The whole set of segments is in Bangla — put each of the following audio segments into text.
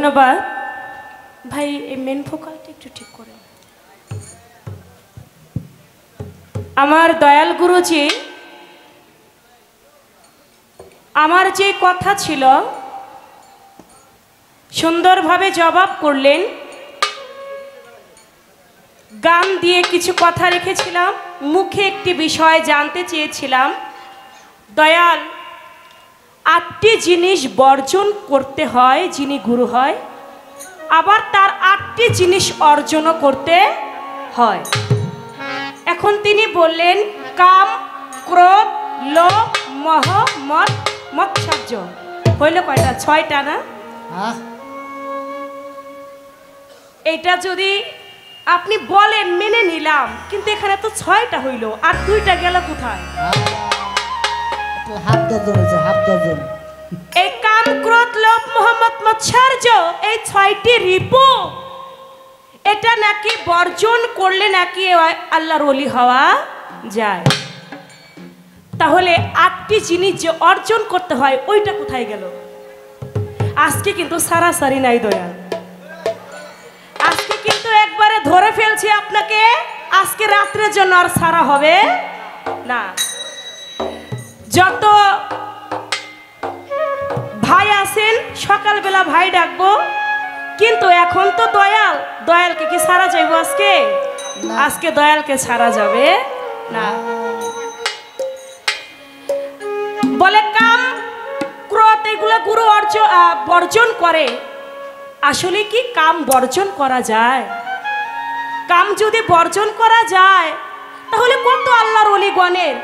ধন্যবাদ ভাই। এই মেন ফোকালটা একটু ঠিক করে। আমার দয়াল গুরুজি আমার যে কথা ছিল সুন্দরভাবে জবাব করলেন। গান দিয়ে কিছু কথা রেখেছিলাম, মুখে একটি বিষয় জানতে চেয়েছিলাম। দয়াল 8টি জিনিস বর্জন করতে হয় যিনি গুরু হয়, আবার তার 8টি জিনিস অর্জনও করতে হয়। এখন তিনি বললেন কাম, ক্রোধ, লোভ, মোহ, মদ, মৎসর্য। হইল কয়টা? 6টা না? এটা যদি আপনি বলেন মেনে নিলাম, কিন্তু এখানে তো 6টা হইল, আর 2টা গেল কোথায়? এই কাম, ক্রোধ, লোভ, মোহ, মদ, মৎসর্য, এই 6টি রিপু, এটা নাকি বর্জন করলে নাকি আল্লাহর ওলি হওয়া যায়। তাহলে 8টি জিনিস যে অর্জন করতে হয় ওইটা কোথায় গেল? আজকে কিন্তু সারাসারি নাই দয়াল, আজকে কিন্তু একবারে ধরে ফেলছি আপনাকে। আজকে রাত্রের জন্য আর সারা হবে না। যত ভাই আছেন সকালবেলা ভাই ডাকবো, কিন্তু এখন তো দয়ালকে কি সারা যাইবো আজকে? আজকে দয়ালকে ছাড়া যাবে না। বলে কাম, ক্রোধ এগুলো গুরু বর্জন করে। আসলে কি কাম বর্জন করা যায়? কাম যদি বর্জন করা যায় তাহলে কত আল্লাহর ওলিগণের,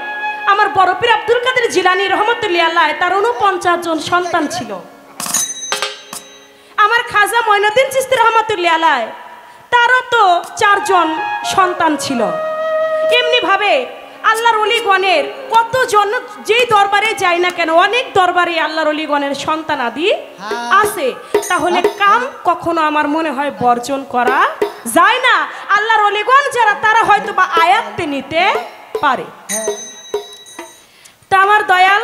আমার বড় পীর আব্দুল কাদের জিলানী রহমতুল্লাহ আলাইহি তার 49 জন সন্তান ছিল। আমার খাজা মঈনুদ্দিন চিশতি রহমতুল্লাহ আলাইহি তারও তো 4 জন সন্তান ছিল। এমনি ভাবে আল্লাহর ওলিগণের কতজন যেই দরবারে যায় না কেন, অনেক দরবারে আল্লাহর ওলিগণের সন্তান আদি আছে। তাহলে কাম কখনো আমার মনে হয় বর্জন করা যায় না। আল্লাহর ওলিগণ যারা তারা হয়তো বা আয়াত্তে নিতে পারে। তা আমার দয়াল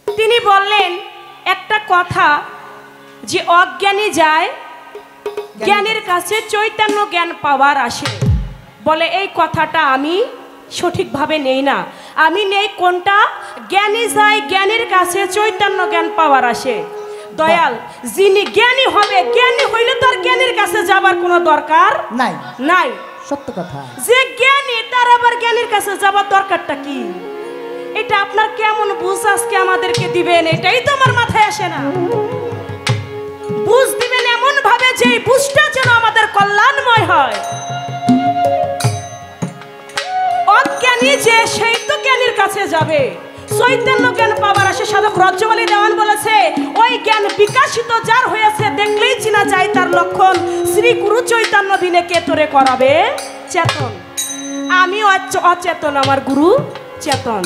তিনি বললেন একটা কথা, যে অজ্ঞানী যায় জ্ঞানের কাছে চৈতন্য জ্ঞান পাওয়ার আসে। বলে এই কথাটা আমি সঠিকভাবে নেই না। আমি নেই কোনটা? জ্ঞানী যায় জ্ঞানীর কাছে চৈতন্য জ্ঞান পাওয়ার আসে। দয়াল যিনি জ্ঞানী হবে, জ্ঞানী হইলে তার জ্ঞানীর কাছে যাবার কোনো দরকার নাই নাই সত্য কথা। যে জ্ঞানী তার আবার জ্ঞানীর কাছে যাবার দরকারটা কি? এটা আপনার কেমন বুঝ আজকে আমাদেরকে দিবেন, এটাই তো আমার মাথায় আসে না। বুঝ দিবেন এমন ভাবে যে বুঝটা যেন আমাদের কল্যাণময় হয়। অজ্ঞানী যে সেই তো জ্ঞানীর কাছে যাবে, চৈতন্য জ্ঞান পাওয়ার আসে। সাধক রজ্জওয়ালী দেওয়ান বলেছে ওই জ্ঞান বিকাশিত যার হয়েছে দেখলেই চিনা যায় তার লক্ষণ। শ্রী গুরু চৈতন্য দিনে কে তোরে করাবে চেতন। আমি অচেতন, আমার গুরু চেতন।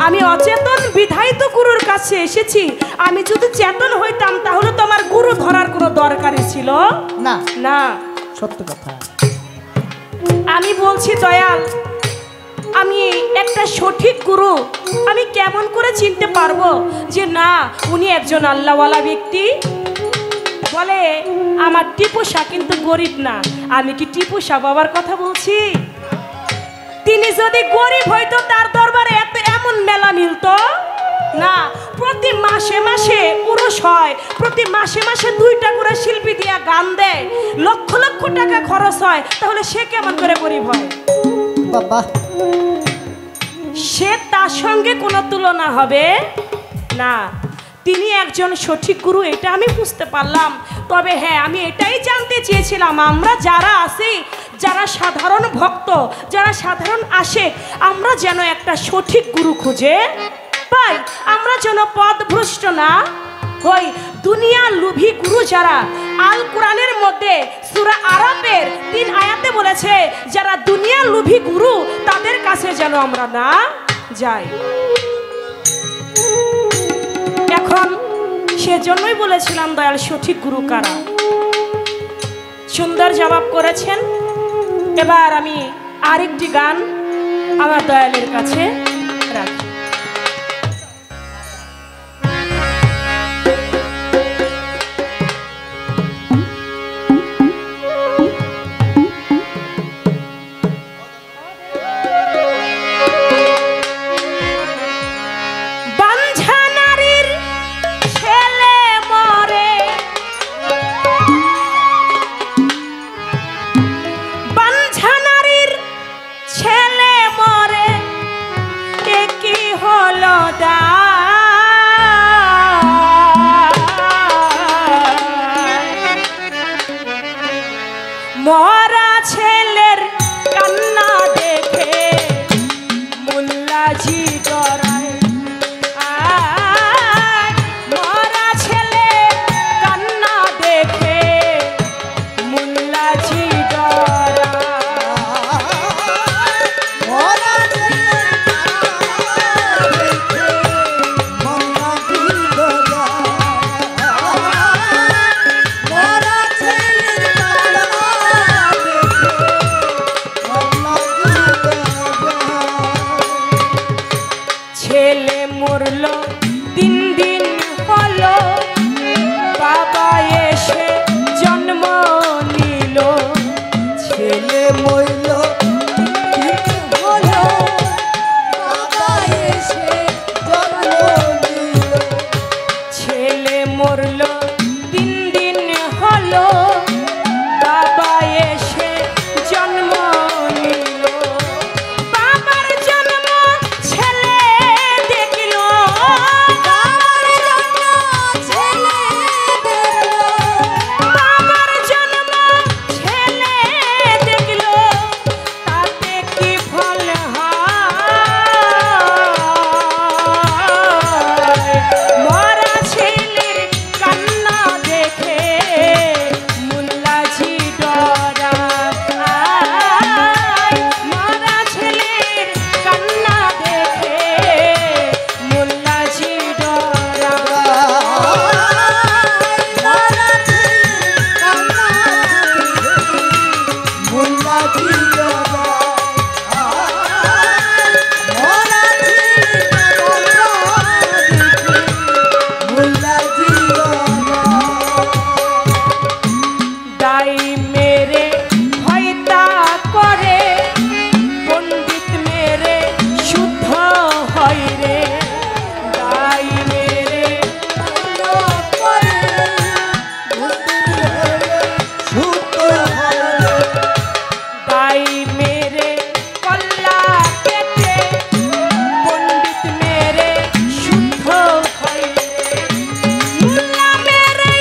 আমি অচেতন বিধাই তো গুরুর কাছে এসেছি। আমি যদি চেতন হইতাম তাহলে তো আমার গুরু ধরার কোনো দরকারই ছিল না। না সত্য কথা। আমি বলছি দয়াল, আমি একটা সঠিক গুরু আমি কেমন করে চিনতে পারবো যে না উনি একজন আল্লাহওয়ালা ব্যক্তি? বলে আমার টিপু শাহ কিন্তু গরিব না। আমি কি টিপু শাহ বাবার কথা বলছি? তিনি যদি গরিব হইতো তার দরবারে এমন মেলা মিলতো না। প্রতি মাসে মাসে উরস হয়, প্রতি মাসে মাসে 2টা করে শিল্পী দিয়া গান দেয়, লক্ষ লক্ষ টাকা খরচ হয়। তাহলে সে কেমন করে গরিব হয়? বাবা সে তার সঙ্গে কোনো তুলনা হবে না। তিনি একজন সঠিক গুরু, এটা আমি বুঝতে পারলাম। তবে হ্যাঁ, আমি এটাই জানতে চেয়েছিলাম আমরা যারা আছি, যারা সাধারণ ভক্ত, যারা সাধারণ আশেক, আমরা যেন একটা সঠিক গুরু খুঁজে পাই। আমরা যেন পথভ্রষ্ট না হই। দুনিয়া লোভী গুরু যারা, আল কোরআনের মধ্যে সূরা আরাফের 3 আয়াতে বলেছে যারা দুনিয়া লোভী গুরু তাদের কাছে যেন আমরা না যাই। এখন সেজন্যই বলেছিলাম দয়াল সঠিক গুরু কারা। সুন্দর জবাব করেছেন। এবার আমি আরেকটি গান আমার দয়ালের কাছে রাখি। মরা ছেলের কান্না দেখে মোল্লাজি ডরায়। মরা ছেলে কান্না দেখে মোল্লাজি ডরায়। ছেলে মরল দিন দিন হলো, বাবা এসে জন্ম নিল। ছেলে মইল হলো, বাবা এসে জন্ম নিল। ছেলে মরল দিন দিন হলো, বাবা এসে জন্ম নিল। বাবার জন্ম ছেলে দেখল, বাবার জন্ম ছেলে দেখল, বাবার জন্ম ছেলে দেখল, তাতে কি ফল হয়? মরা ছেলের কান্না দেখে মোল্লাজি ডরায়। মরা ছেলের কান্না দেখে মোল্লাজি ডরায়। মরা ছেলে কান্না মোল্লাজি ডরায়। মরা ছেলে কান্না মোল্লাজি ডরায়। দাই মেরে হয়তা করে, পণ্ডিত মেরে শুদ্ধ হয় রে। দাই মেরে দাই মেরে কল্লা কেটে, পণ্ডিত মেরে শুদ্ধ হয় রে। মুল্লা মেরে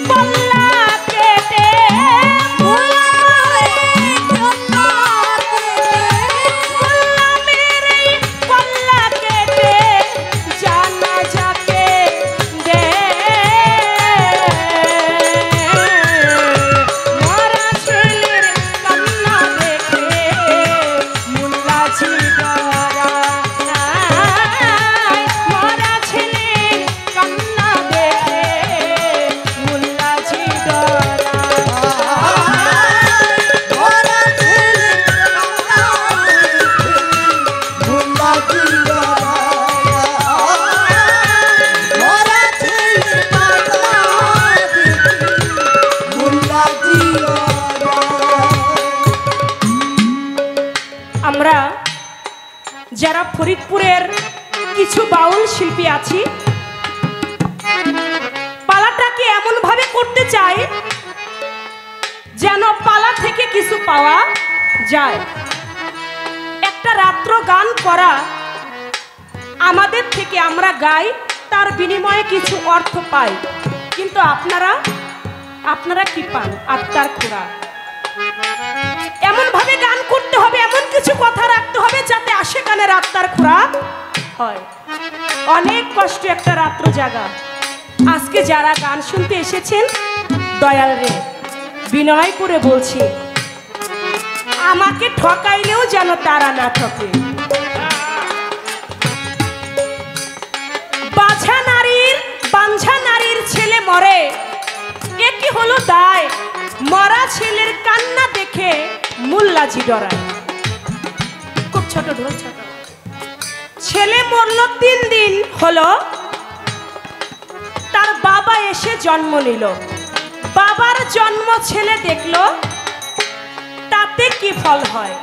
কল্লা কেটে, মুল্লা মেরে কল্লা কেটে জানাজাকে দে। মরা ছেলের কান্না দেখে মোল্লাজি ডরায়। মরা ছেলের কান্না দেখে মোল্লাজি ডরায়। মরা ছেলে কান্না মোল্লাজি ডরায়। মরা ছেলে কান্না মোল্লাজি ডরায়। আমরা যারা ফরিদপুরের কিছু বাউল শিল্পী আছি, পালাটাকে এমন ভাবে করতে চাই যেন পালা থেকে কিছু পাওয়া যায়। একটা রাত্র গান করা আমাদের থেকে, আমরা গাই, তার বিনিময়ে কিছু অর্থ পাই। কিন্তু আপনারা কি পান? আত্মার খোরাক। এমন ভাবে গান করতে হবে, এমন কিছু কথা রাখতে হবে যাতে আসে কানের আত্মার খোরাক হয়। অনেক কষ্ট একটা রাত্র জাগা। আজকে যারা গান শুনতে এসেছেন, দয়াল রে বিনয় করে বলছি, আমাকে ঠকাইলেও যেন তারা না ঠকে। বাঞ্ঝা নারীর ছেলে মরে, এ কি হলো দায়? মরা ছেলের কান্না দেখে মোল্লাজি ডরায়। খুব ছোট ঢোল, ছোট। ছেলে মরল 3 দিন হলো, তার বাবা এসে জন্ম নিল। বাবার জন্ম ছেলে দেখলো, তাতে কি ফল হয়?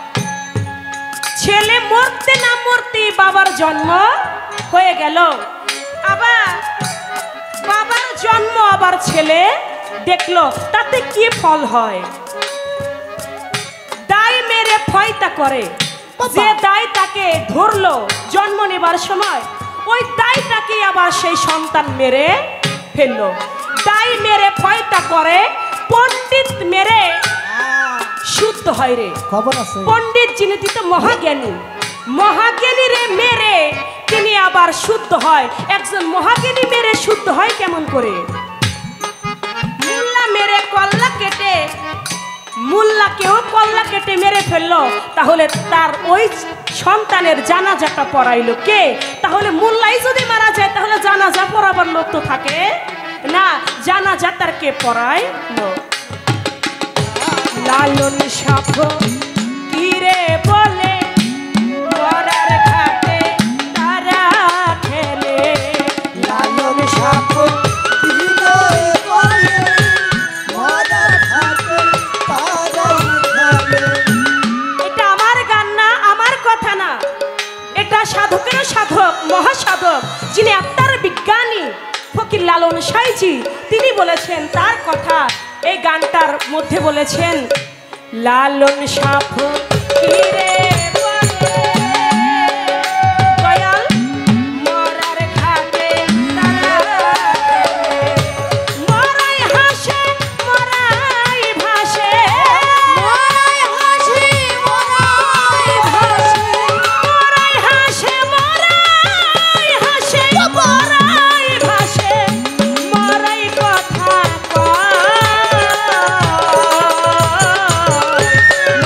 ছেলে মরতে না মরতেই বাবার জন্ম হয়ে গেল। আবার বাবার জন্ম আবার ছেলে দেখলো, তাতে কি ফল হয়? দায় মেরে ফয়তা করে। যে দায় তাকে ধরলো জন্ম নেবার সময়, ওই দায়টাকে আবার সেই সন্তান মেরে ফেললো। দায় মেরে ফয়তা করে, পণ্ডিত মেরে শুদ্ধ হয় রে। খবর আছে পণ্ডিত যিনি তো মহাজ্ঞানী, মহাজ্ঞানী রে মেরে তিনি আবার শুদ্ধ হয়। একজন মহাজ্ঞানী মেরে শুদ্ধ হয় কেমন করে? মুল্লা মেরে কল্লা কেটে, মুল্লাকেও কল্লা কেটে মেরে ফেললো, তাহলে তার ওই সন্তানের জানাজাটা পড়াইলো কে? তাহলে মুল্লাই যদি মারা যায় তাহলে জানাজা পড়াবার লোক তো থাকে না, জানাজা তার কে পড়ায়? লালন সাপ কিরে বলে মরার ঘাটে তারা খেলে, লালন সাপ দিলে বলে মরার ঘাটে তারা খেলে। এটা আমার গান না, আমার কথা না, এটা সাধকের সাধক, মহাসাধক যিনি আত্মার বিজ্ঞানী ফকির লালন সাঁইজি তিনি বলেছেন তার কথা। এই গানটার মধ্যে বলেছেন লালন সাপ কিরে বলে দয়াল মরার ঘাটে তারা খেলে, মরাই হাসে মরাই ভাসে, মরাই হাসি মরাই ভাসি, মরাই হাসে মরাই হাসে, মরাই ভাসে মরাই কথা কয়,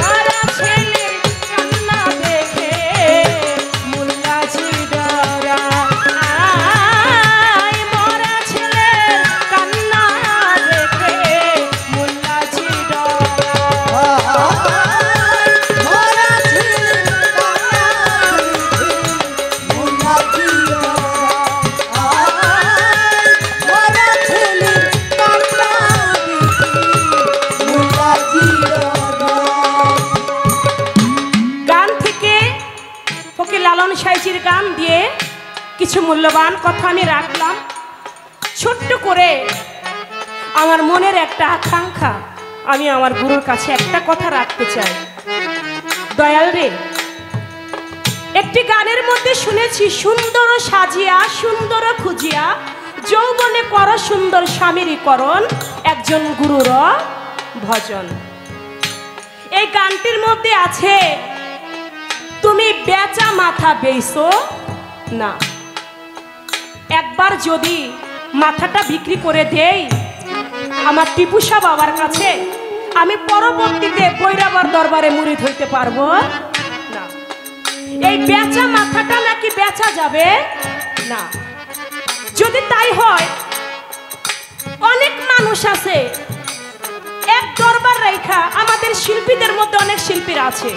মরা ছেলের কান্না দেখে মুল্লাজি ডরায়, মরা ছেলের কান্না দেখে মুল্লাজি ডরায়। মরা ছেলে মোল্লা জিয়া, মরা ছেলে কান্না মোল্লা জিয়া। গান থেকে ফকির লালন সাঁইজির গান দিয়ে কিছু মূল্যবান কথা আমি রাখলাম। ছোট্ট করে আমার মনের একটা আকাঙ্ক্ষা, আমি আমার গুরুর কাছে একটা কথা রাখতে চাই। দয়াল রে, একটি গানের মধ্যে শুনেছি সুন্দর সাজিয়া সুন্দর খুঁজিয়া যৌবনে কর সুন্দর স্বামীরীকরণ একজন গুরুর ভজন। এই গানটির মধ্যে আছে তুমি বেচা মাথা বেইছো না, একবার যদি মাথাটা বিক্রি করে দেই আমার টিপুসা বাবার কাছে, আমি পরবর্তীতে বৈরাবার দরবারে মুরিদ হইতে পারবো না। এই বেচা মাথাটা নাকি বেচা যাবে না। যদি তাই হয়, অনেক মানুষ আছে এক দরবার রেখা, আমাদের শিল্পীদের মধ্যে অনেক শিল্পীরা আছে,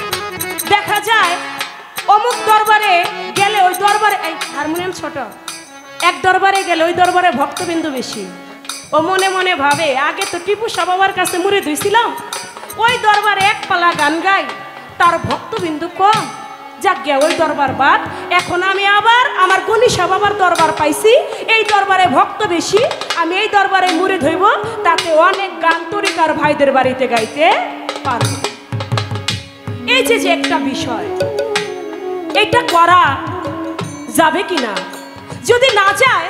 দেখা যায় অমুক দরবারে গেলে ওই দরবারে হারমোনিয়াম ছোট, এক দরবারে গেলে ওই দরবারে ভক্তবিন্দু বেশি। ও মনে মনে ভাবে আগে তো টিপু বাবার কাছে মুরিদ হইছিলাম, ওই দরবারে এক পালা গান গাই, তার ভক্তবিন্দু কম, যাক গে ওই দরবার বাদ, এখন আমি আবার আমার গণিসা বাবার দরবার পাইছি, এই দরবারে ভক্ত বেশি, আমি এই দরবারে মুরিদ হইব, তাতে অনেক গান তরিকার ভাইদের বাড়িতে গাইতে পারব। এই যে একটা বিষয়, এটা করা যাবে কিনা? যদি না যায়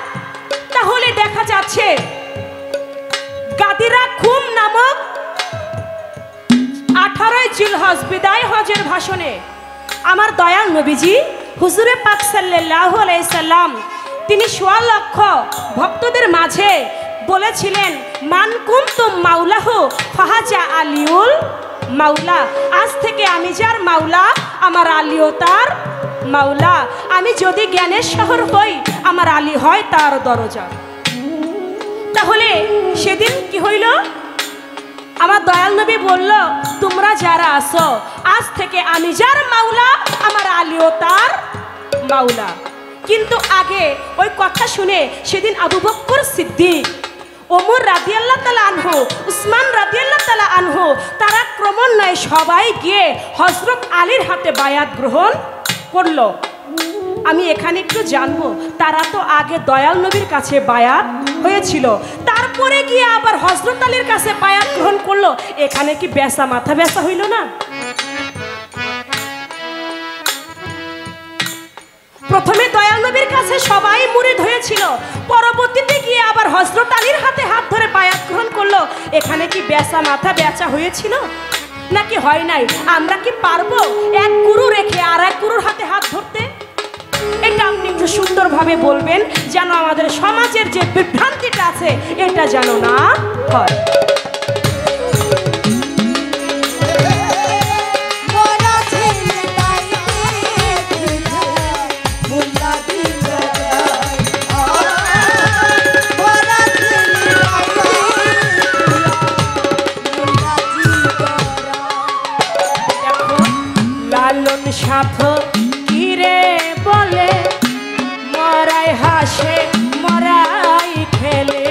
তাহলে দেখা যাচ্ছে গাদিরা খুম নামক 18 জিলহজ বিদায় হজের ভাষণে আমার দয়াল নবীজি হুজুরে পাক সাল্লাল্লাহু আলাইহি সাল্লাম তিনি 1.25 লক্ষ ভক্তদের মাঝে বলেছিলেন মান কুনতুম মাওলাহু ফাহাজা আলিউল মাওলা, আজ থেকে আমি যার মাওলা আমার আলীও তার মাওলা, আমি যদি জ্ঞানের শহর হই আমার আলী হয় তার দরজা। তাহলে সেদিন কি হইল? আমার দয়াল নবী বলল তোমরা যারা আছো আজ থেকে আমি যার মাওলা আমার আলীও তার মাওলা। কিন্তু আগে ওই কথা শুনে সেদিন আবু বকর সিদ্দিক, ওমর রাদিয়াল্লাহু তাআলা আনহু, উসমান রাদিয়াল্লাহু তাআলা আনহু তারা ক্রমান্বয়ে সবাই গিয়ে হযরত আলীর হাতে বায়াত গ্রহণ করলো। আমি এখানে একটু জানবো, তারা তো আগে দয়াল নবীর কাছে বায়াত হয়েছিল, তারপরে গিয়ে আবার হযরত আলীর কাছে বায়াত গ্রহণ করলো, এখানে কি বেচা মাথা বেচা হইল না? প্রথমে দয়াল নবীর কাছে সবাই মুরিদ হয়েছিল, পরবর্তীতে গিয়ে আবার হযরত আলীর হাতে হাত ধরে বায়াত গ্রহণ করলো, এখানে কি বেচা মাথা বেচা হয়েছিল? নাকি হয় নাই? আমরা কি পারবো এক গুরু রেখে আর এক গুরুর হাতে হাত ধরতে? এটা আপনি একটু সুন্দরভাবে বলবেন, যেন আমাদের সমাজের যে বিভ্রান্তিটা আছে এটা যেন না হয়। মোরা ছেলে তাই দেখিলে মোল্লা দিল মোরা ছেলে মোল্লা দেখো, লালন সাথ কিরে বলে, মরাই হাসে মরাই খেলে।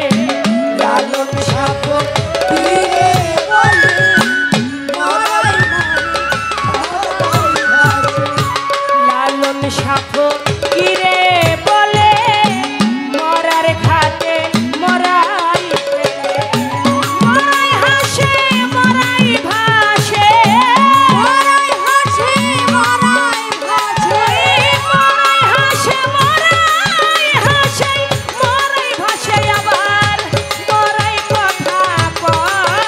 লালন সাপ ফিরে বলে মরাই লালন সাথ কিরে বলে, মরার ঘাটে মরাই খেলে। মরাই হাসে মরাই ভাসে, মরাই হাসে মরাই ভাসে মরাই হাসে মরাই হাসে, মরাই ভাসে আবার মরাই কথা কয়।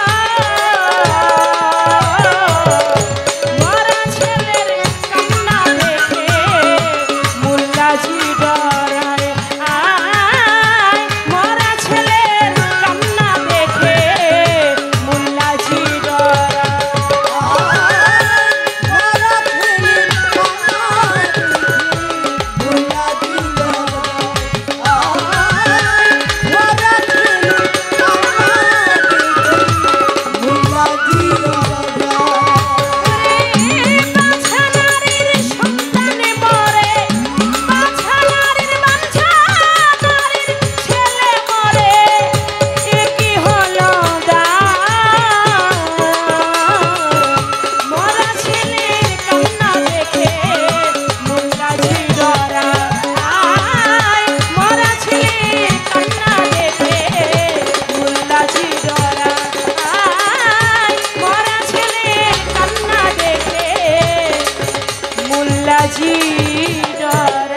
মরা ছেলের কান্না দেখে মোল্লাজি ডরায়। আয়, মরা ছেলের কান্না দেখে মোল্লাজি ডরায়। মোরা ছেলে মোল্লা দিল মোরা ছেলে মোল্লা দিল বাছা নারীর সন্তানে মরে, বাছা নারীর বাঞ্ছা নারীর ছেলে মরে, এ কি হলো দায়? মরা ছেলের কান্না দেখে মোল্লাজি ডরায়। আয়, মরা ছেলের কান্না দেখে মোল্লাজি ডরায়। আয়, মরা ছেলের কান্না দেখে মোল্লাজি ডরায়।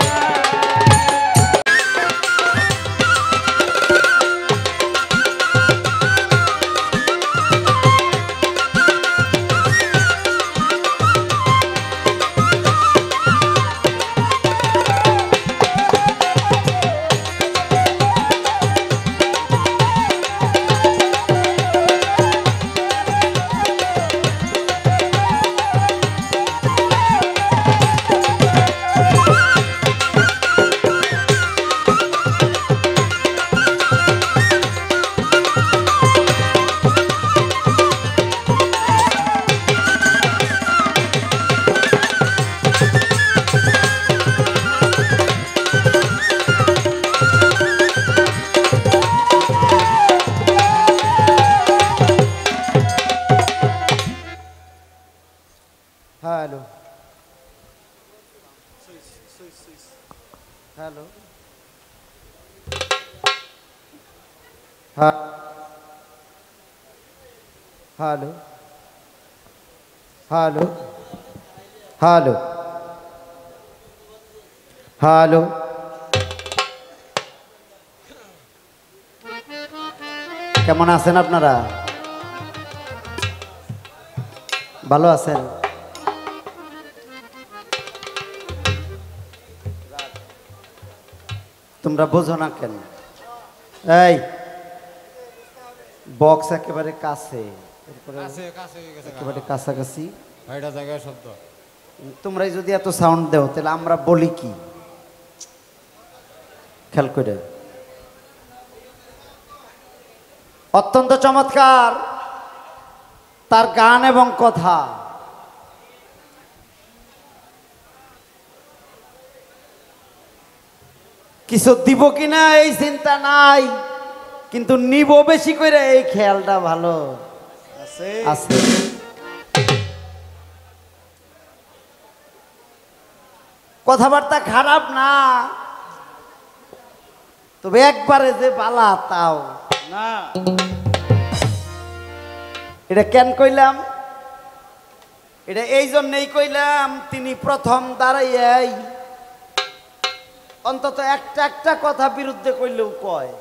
Hello hello hello hello hello hello কেমন আছেন আপনারা? ভালো আছেন? তোমরা বোঝো না কেন? এই বক্স একেবারে কাছে, এরপরে একেবারে কাছাকাছি। তোমরাই যদি এত সাউন্ড দেও তাহলে আমরা বলি কি? খেয়াল করে। অত্যন্ত চমৎকার তার গান এবং কথা। কিছু দিব কিনা এই চিন্তা নাই, কিন্তু নিব বেশি করে এই খেয়ালটা ভালো আছে। কথাবার্তা খারাপ না, তবে একবারে যে বালা তাও না। এটা কেন কইলাম? এটা এই জন্যই কইলাম, তিনি প্রথম দাঁড়াইয়াই অন্তত একটা একটা কথা বিরুদ্ধে কইলেও কয়।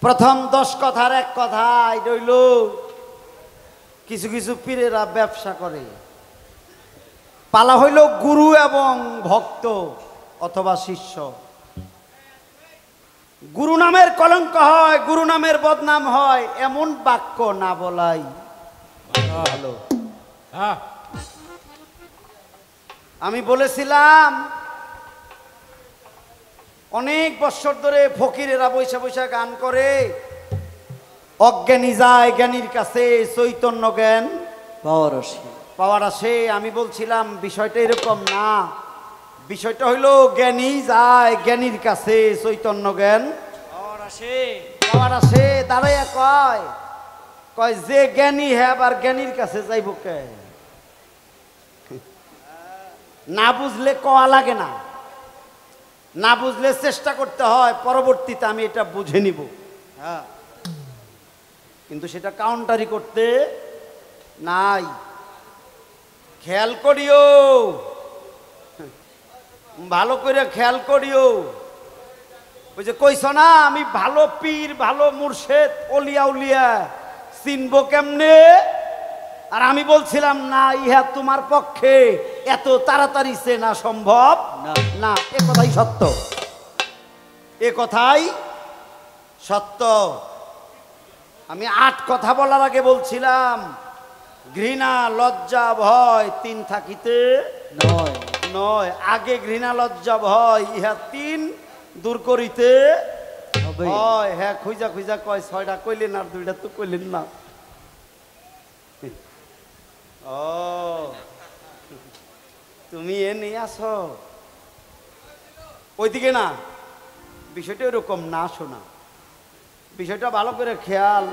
প্রথম 10 কথার এক কথা রইল কিছু কিছু পীরেরা ব্যবসা করে। পালা হইল গুরু এবং ভক্ত অথবা শিষ্য। গুরু নামের কলঙ্ক হয়, গুরু নামের বদনাম হয়, এমন বাক্য না বলাই ভালো। হ্যাঁ আমি বলেছিলাম অনেক বছর ধরে ফকিরেরা বৈশা বৈশা গান করে, অজ্ঞানী যায় জ্ঞানীর কাছে, চৈতন্য জ্ঞান পাওয়ার আসে। আমি বলছিলাম বিষয়টা এরকম না, বিষয়টা হইল জ্ঞানী যায় জ্ঞানীর কাছে, চৈতন্য জ্ঞান পাওয়ার আসে। দাঁড়াইয়া কয় কয় যে জ্ঞানী হ্যাঁ আর জ্ঞানীর কাছে যাইব কে? না বুঝলে কওয়া লাগে না, না বুঝলে চেষ্টা করতে হয়, পরবর্তীতে আমি এটা বুঝে নিব। হ্যাঁ, কিন্তু সেটা কাউন্টারি করতে নাই। খেয়াল করিও, ভালো করে খেয়াল করিও। ওই যে কইছ না আমি ভালো পীর ভালো মুর্শেদ অলিয়া উলিয়া চিনবো কেমনে? আর আমি বলছিলাম না, ইহা তোমার পক্ষে এত তাড়াতাড়ি চেনা সম্ভব না। এ কথাই সত্য, এ কথাই সত্য। আমি 8 কথা বলার আগে বলছিলাম ঘৃণা লজ্জা ভয় 3 থাকিতে নয়। আগে ঘৃণা লজ্জা ভয় ইহা 3 দূর করিতে হয়। হ্যাঁ, খুঁজা খুঁজা কয় 6টা কইলেন আর 2টা তো কইলেন না। ও তুমি এ নিয়ে আসো ওইদিকে না, বিষয়টা এরকম না। শোনা, বিষয়টা ভালো করে খেয়াল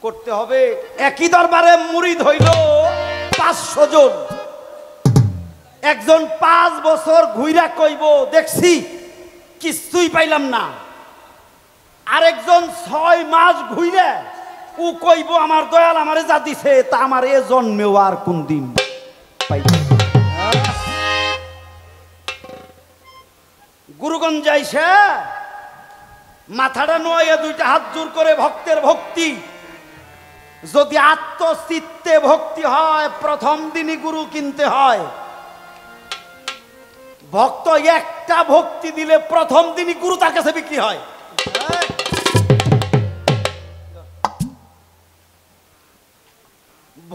করতে হবে। একই দরবারে মুরিদ হইল 500 জন। একজন 5 বছর ঘুইরা কইব দেখছি কিছুই পাইলাম না, আরেকজন 6 মাস ঘুইরা ও কইব আমার দয়াল আমারে যা দিছে তা আমার এ জন্মেও আর কোন দিন পাইব। গুরুগঞ্জ যাইছে মাথাটা নোয়াইয়া 2টা হাত জোর করে ভক্তের ভক্তি। যদি আত্মচিত্তে ভক্তি হয় প্রথম দিনই গুরু কিনতে হয়। ভক্ত একটা ভক্তি দিলে প্রথম দিনই গুরু তার কাছে বিক্রি হয়।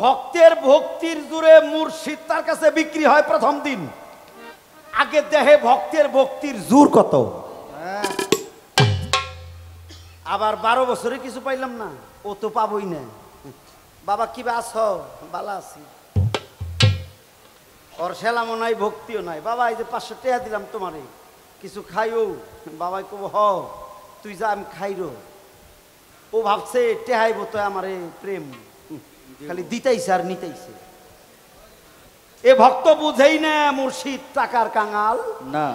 ভক্তের ভক্তির জোরে মুর্শিদ তার কাছে বিক্রি হয় প্রথম দিন। আগে দেহে ভক্তের ভক্তির জোর কত। আবার 12 বছরে কিছু পাইলাম না, ও তো পাবই না। বাবা কিবা আছো? বালা আছি। ওর সেলামও নাই ভক্তিও নাই। বাবা এই যে 500 টাকা দিলাম তোমারে, কিছু খাইও। বাবাই কব হ তুই যা আমি খাইরো। ও ভাবছে টেহাইব তো আমারে প্রেম, খালি দিতেইছে আর নিতেইছে। এ ভক্ত বুঝেই না মুর্শিদ টাকার কাঙাল না।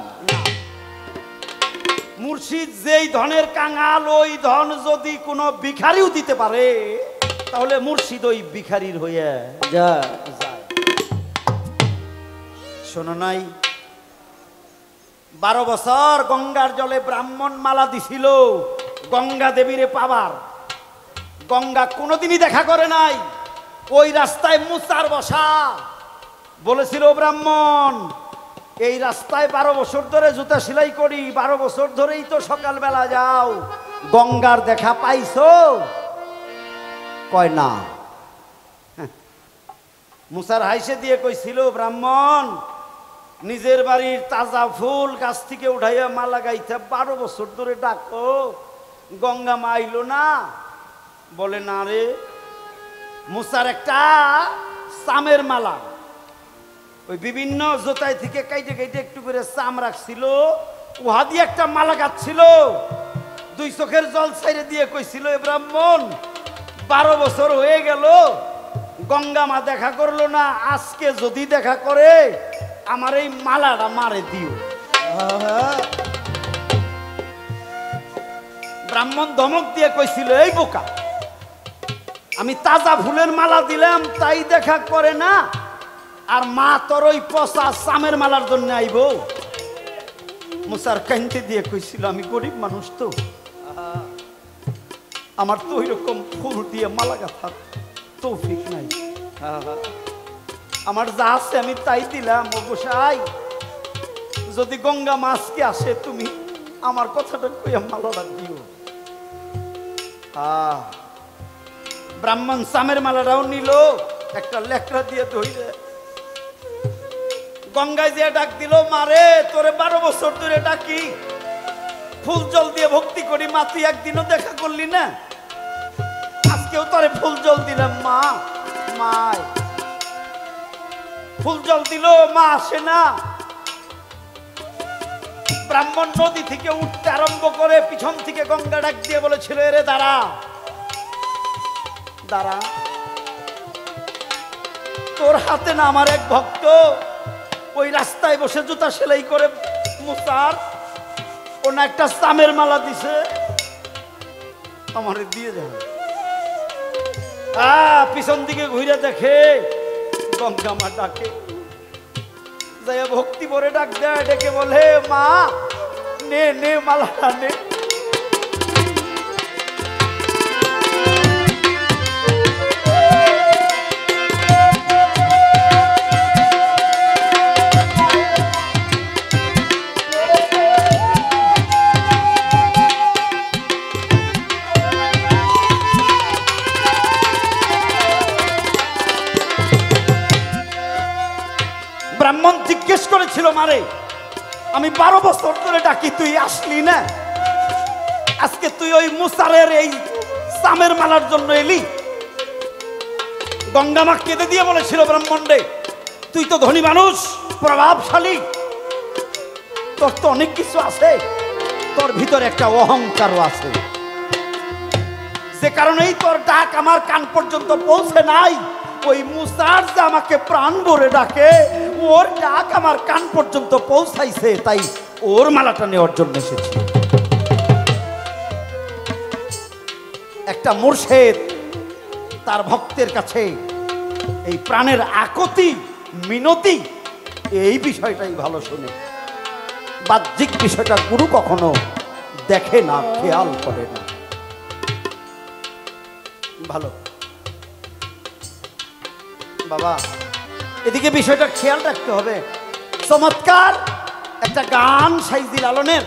মুর্শিদ যেই ধনের কাঙাল, ওই ধন যদি কোনো ভিখারিও দিতে পারে তাহলে মুর্শিদ ওই ভিখারির হইয়া যায়। শোনো নাই, 12 বছর গঙ্গার জলে ব্রাহ্মণ মালা দিছিল গঙ্গা দেবীরে পাবার। গঙ্গা কোনোদিনই দেখা করে নাই। ওই রাস্তায় মুসার বসা বলেছিল ব্রাহ্মণ এই রাস্তায় 12 বছর ধরে জুতা সেলাই করি, 12 বছর ধরেই তো সকালবেলা যাও, গঙ্গার দেখা পাইছো? কয় না। মুসার হাইসে দিয়ে কইছিল ব্রাহ্মণ নিজের বাড়ির তাজা ফুল গাছ থেকে উঠাইয়া মালা গাইতে 12 বছর ধরে ডাকো, গঙ্গা মা আইলো না? বলে না রে। মুসার একটা চামের মালা, ওই বিভিন্ন জোতায় থেকে কাইটে কাইটে একটু করে চাম রাখছিল, উহা দিয়ে একটা মালা গাচ্ছিল। 2 চোখের জল ছাইরে দিয়ে কইছিল এ ব্রাহ্মণ 12 বছর হয়ে গেল গঙ্গা মা দেখা করলো না, আজকে যদি দেখা করে আমার এই মালাটা মারে দিও। ব্রাহ্মণ ধমক দিয়ে কইছিল এই বোকা, আমি তাজা ফুলের মালা দিলাম তাই দেখা করে না, আর মা তোর ওই পচা চামের মালার জন্য আইব? মুসার কাইনতে দিয়ে কইছিল আমি গরিব মানুষ তো, আমার তো ওই রকম ফুল দিয়ে মালা গাথা তৌফিক নাই। আমার যা আছে আমি তাই দিলাম। ও গোসাই, যদি গঙ্গা মাছকে আসে তুমি আমার কথাটা কইয়া মালাটা দিও। ব্রাহ্মণ সামের মালাটাও নিল, একটা লেকড়া দিয়ে ধইরে গঙ্গায় দিয়ে ডাক দিল, মারে তোরে 12 বছর ধরে ডাকি, ফুল জল দিয়ে ভক্তি করি, মা তুই একদিনও দেখা করলি না, আজকেও তোরে ফুল জল দিলাম। মা মায় ফুল জল দিল, মা আসে না। ব্রাহ্মণ নদী থেকে উঠতে আরম্ভ করে পিছন থেকে গঙ্গা ডাক দিয়ে বলেছিল, এরে দাঁড়া দাঁড়া, তোর হাতে না আমার এক ভক্ত ওই রাস্তায় বসে জুতা সেলাই করে মুসার ও না একটা সামের মালা দিছে, আমারে দিয়ে যায়। পিছন দিকে ঘুরে দেখে গঙ্গা মা ডাকে, যাইয়া ভক্তি ভরে ডাক দেয়, ডেকে বলে, মা নে নে মালাটা নে। ব্রাহ্মণ জিজ্ঞেস করেছিল, মারে আমি 12 বছর ধরে ডাকি, তুই আসলি না, আজকে তুই ওই মুসারের এই সামের মালার জন্য এলি? গঙ্গা মা কেঁদে দিয়ে বলেছিল, ব্রাহ্মণ রে, তুই তো ধনী মানুষ, প্রভাবশালী, তোর তো অনেক কিছু আছে, তোর ভিতরে একটা অহংকারও আছে, যে কারণেই তোর ডাক আমার কান পর্যন্ত পৌঁছে নাই। ওই মুসার যে আমাকে প্রাণ ভরে ডাকে, ওর ডাক আমার কান পর্যন্ত পৌঁছাইছে, তাই ওর মালাটা নেওয়ার জন্য এসেছি। একটা মুর্শিদ তার ভক্তের কাছে এই প্রাণের আকুতি মিনতি এই বিষয়টাই ভালো শুনে, বাহ্যিক বিষয়টা গুরু কখনো দেখে না, খেয়াল করে না। ভালো বাবা, এদিকে বিষয়টা খেয়াল রাখতে হবে। চমৎকার একটা গান সাইজি লালনের,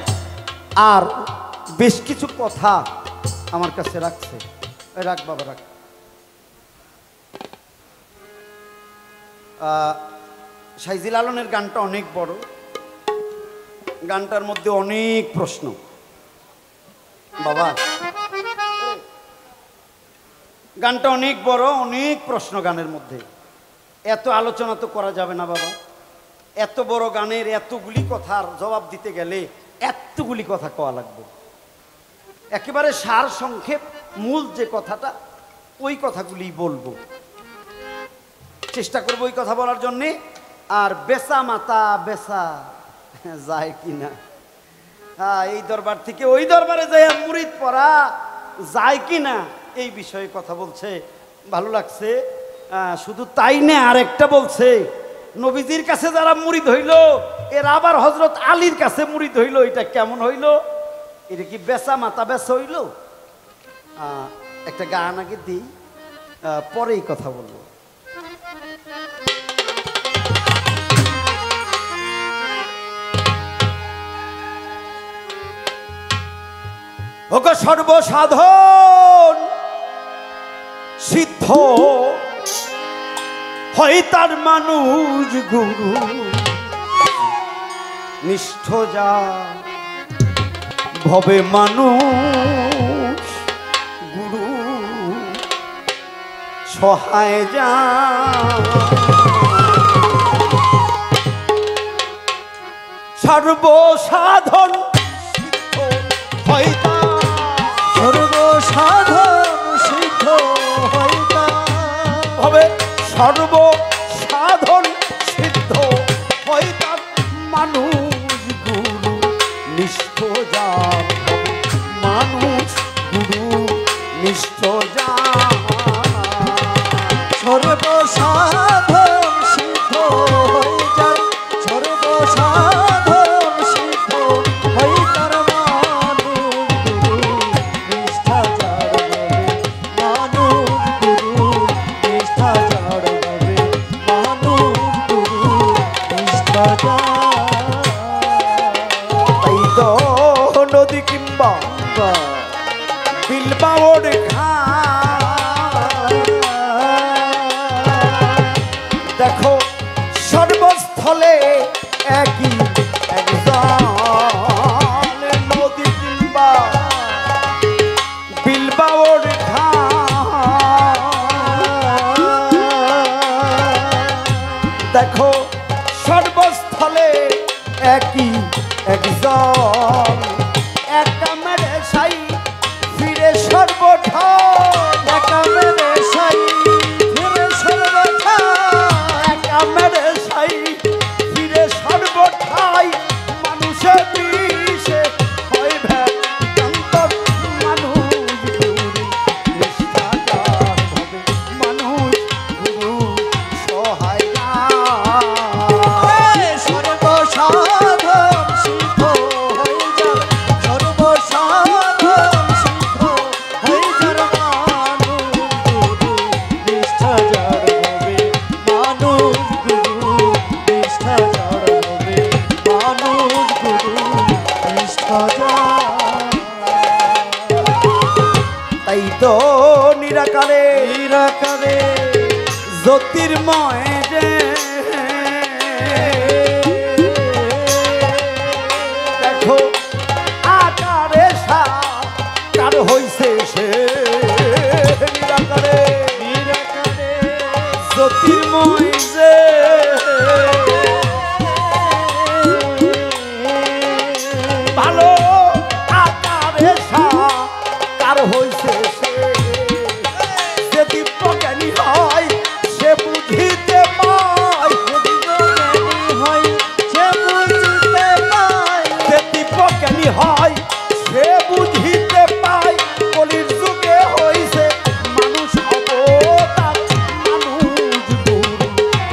আর বেশ কিছু কথা আমার কাছে রাখছে। রাখ বাবা রাখ। সাইজি লালনের গানটা অনেক বড়, গানটার মধ্যে অনেক প্রশ্ন। বাবা গানটা অনেক বড়, অনেক প্রশ্ন গানের মধ্যে, এত আলোচনা তো করা যাবে না বাবা। এত বড় গানের এতগুলি কথার জবাব দিতে গেলে এতগুলি কথা কওয়া লাগবে। একেবারে সার সংক্ষেপ মূল যে কথাটা, ওই কথাগুলি বলবো, চেষ্টা করবো ওই কথা বলার জন্যে। আর বেচা মাতা বেচা যায় কিনা, এই দরবার থেকে ওই দরবারে যায় মুরিদ পড়া যায় কিনা, এই বিষয়ে কথা বলছে। ভালো লাগছে। শুধু তাই না, আরেকটা বলছে, নবীজির কাছে যারা মুরিদ হইল, এর আবার হযরত আলীর কাছে মুরিদ হইল, এটা কেমন হইল? এটা কি বেচা মাতা বেচা হইল? একটা গান আগে দিই, পরেই কথা বলবো। ওগো সর্বসাধন সিদ্ধ হয় তার মানুষ গুরু, নিষ্ঠ যা ভবে মানুষ গুরু, সহায় যা সর্বসাধন সিদ্ধ হয় তার, সর্বসাধন সিদ্ধ হয় তার, হবে সর্বসাধন সিদ্ধ হয় তার মানুষ গুরু, নিষ্ঠ যা মানুষ গুরু, নিষ্ঠ যা সর্বসাধন সিদ্ধ হয় যার, সর্বসাধন সিদ্ধ হয় তার মানুষ গুরু, নিষ্ঠা যার বলে মানুষ গুরু, তাই তো নদী কিংবা বিল বাওড় দেখো সর্বস্থলে একই একজন নদী কিংবা বিল বাওড় দেখো সর্বস্থলে একই একজন একা মেরে সাই ফিরে সর্বঠাই একা মেরে সাই ফিরে সর্বঠাই একা মেরে সাই ফিরে সর্বঠাই মানুষের বিষে হয় ভ্যান্তর মানুষ গুরু নিষ্ঠাচার হবে মানুষ গুরু সহায় সর্বসাধন সিদ্ধ হয়ে যার সর্বসাধন সিদ্ধ হয়ে যার মানুষ গুরু নিষ্ঠা যার হবে মানুষ গুরু নিষ্ঠা যার হবে মানুষ গুরু নিষ্ঠা যার তাই তো নিরাকারে নিরাকারে জ্যোতির্ময় যে দেখো আকারে সাকার হইছে সে নিরাকারে নিরাকারে জ্যোতির্ময় যে ভালো আকারে সাকার হইছে সে যে দিব্য জ্ঞানী হয় সে বুঝিতে পায় হয় সে বুঝতে পায় যে দিব্য জ্ঞানী হয় সে বুঝিতে পায় কলির যুগে হইছে মানুষ অবতার মানুষ গুরু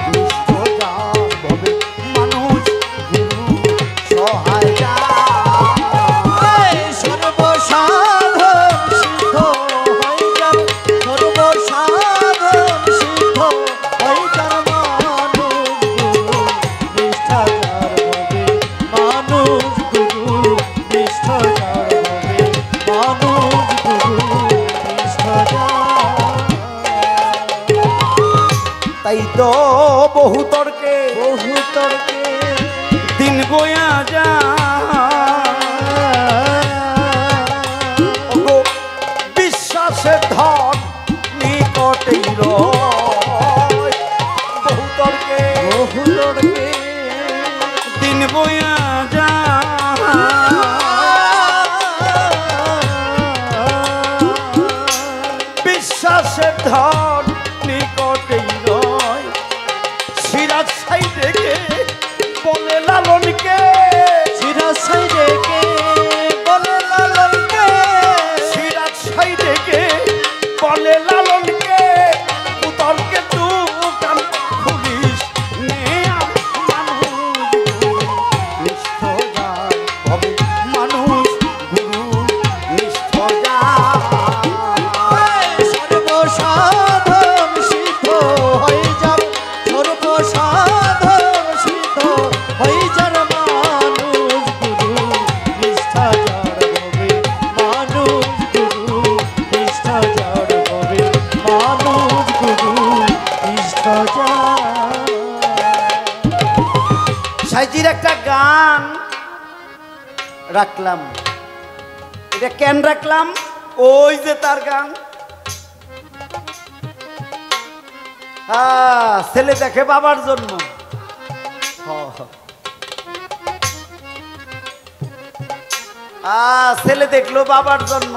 নিষ্ঠ যার ভবে মানুষ গুরু সহায় সর্বসাধন সিদ্ধ হয়ে যার সর্বসাধন সিদ্ধ হয়ে যার মানুষ গুরু নিষ্ঠা যার হবে মানুষ গুরু নিষ্ঠা যার হবে মানুষ গুরু নিষ্ঠা যার তাই তো বহু তর্কে বহু তর্কে দিন বয়া যা ওগো বিশ্বাসের ধন নিকটেই রয় বহু তর্কে বহু তর্কে দিন বয়া যা বিশ্বাসের ধন নিকটেই রয় সিরাজ সাইডে গে বলে লালনকে সিরাজ সাইডে কে বলে লালনকে সিরাজ সাইডে গে বলে লালনকে পুতলকে দোকান খুলিস নে মানুষ গুরু নিষ্ঠ যার হবে মানুষ গুরু নিষ্ঠ যার সর্বসাধন সিদ্ধ হয়ে যার সর্বসাধন সিদ্ধ হয়ে যার মানুষ গুরু নিষ্ঠা যার হবে মানুষ গুরু নিষ্ঠা যার হবে মানুষ গুরু নিষ্ঠা যার সাইজির একটা গান রাখলাম এটা কেন রাখলাম ওই যে তার গান ছেলে দেখে বাবার জন্য ছেলে দেখলো বাবার জন্য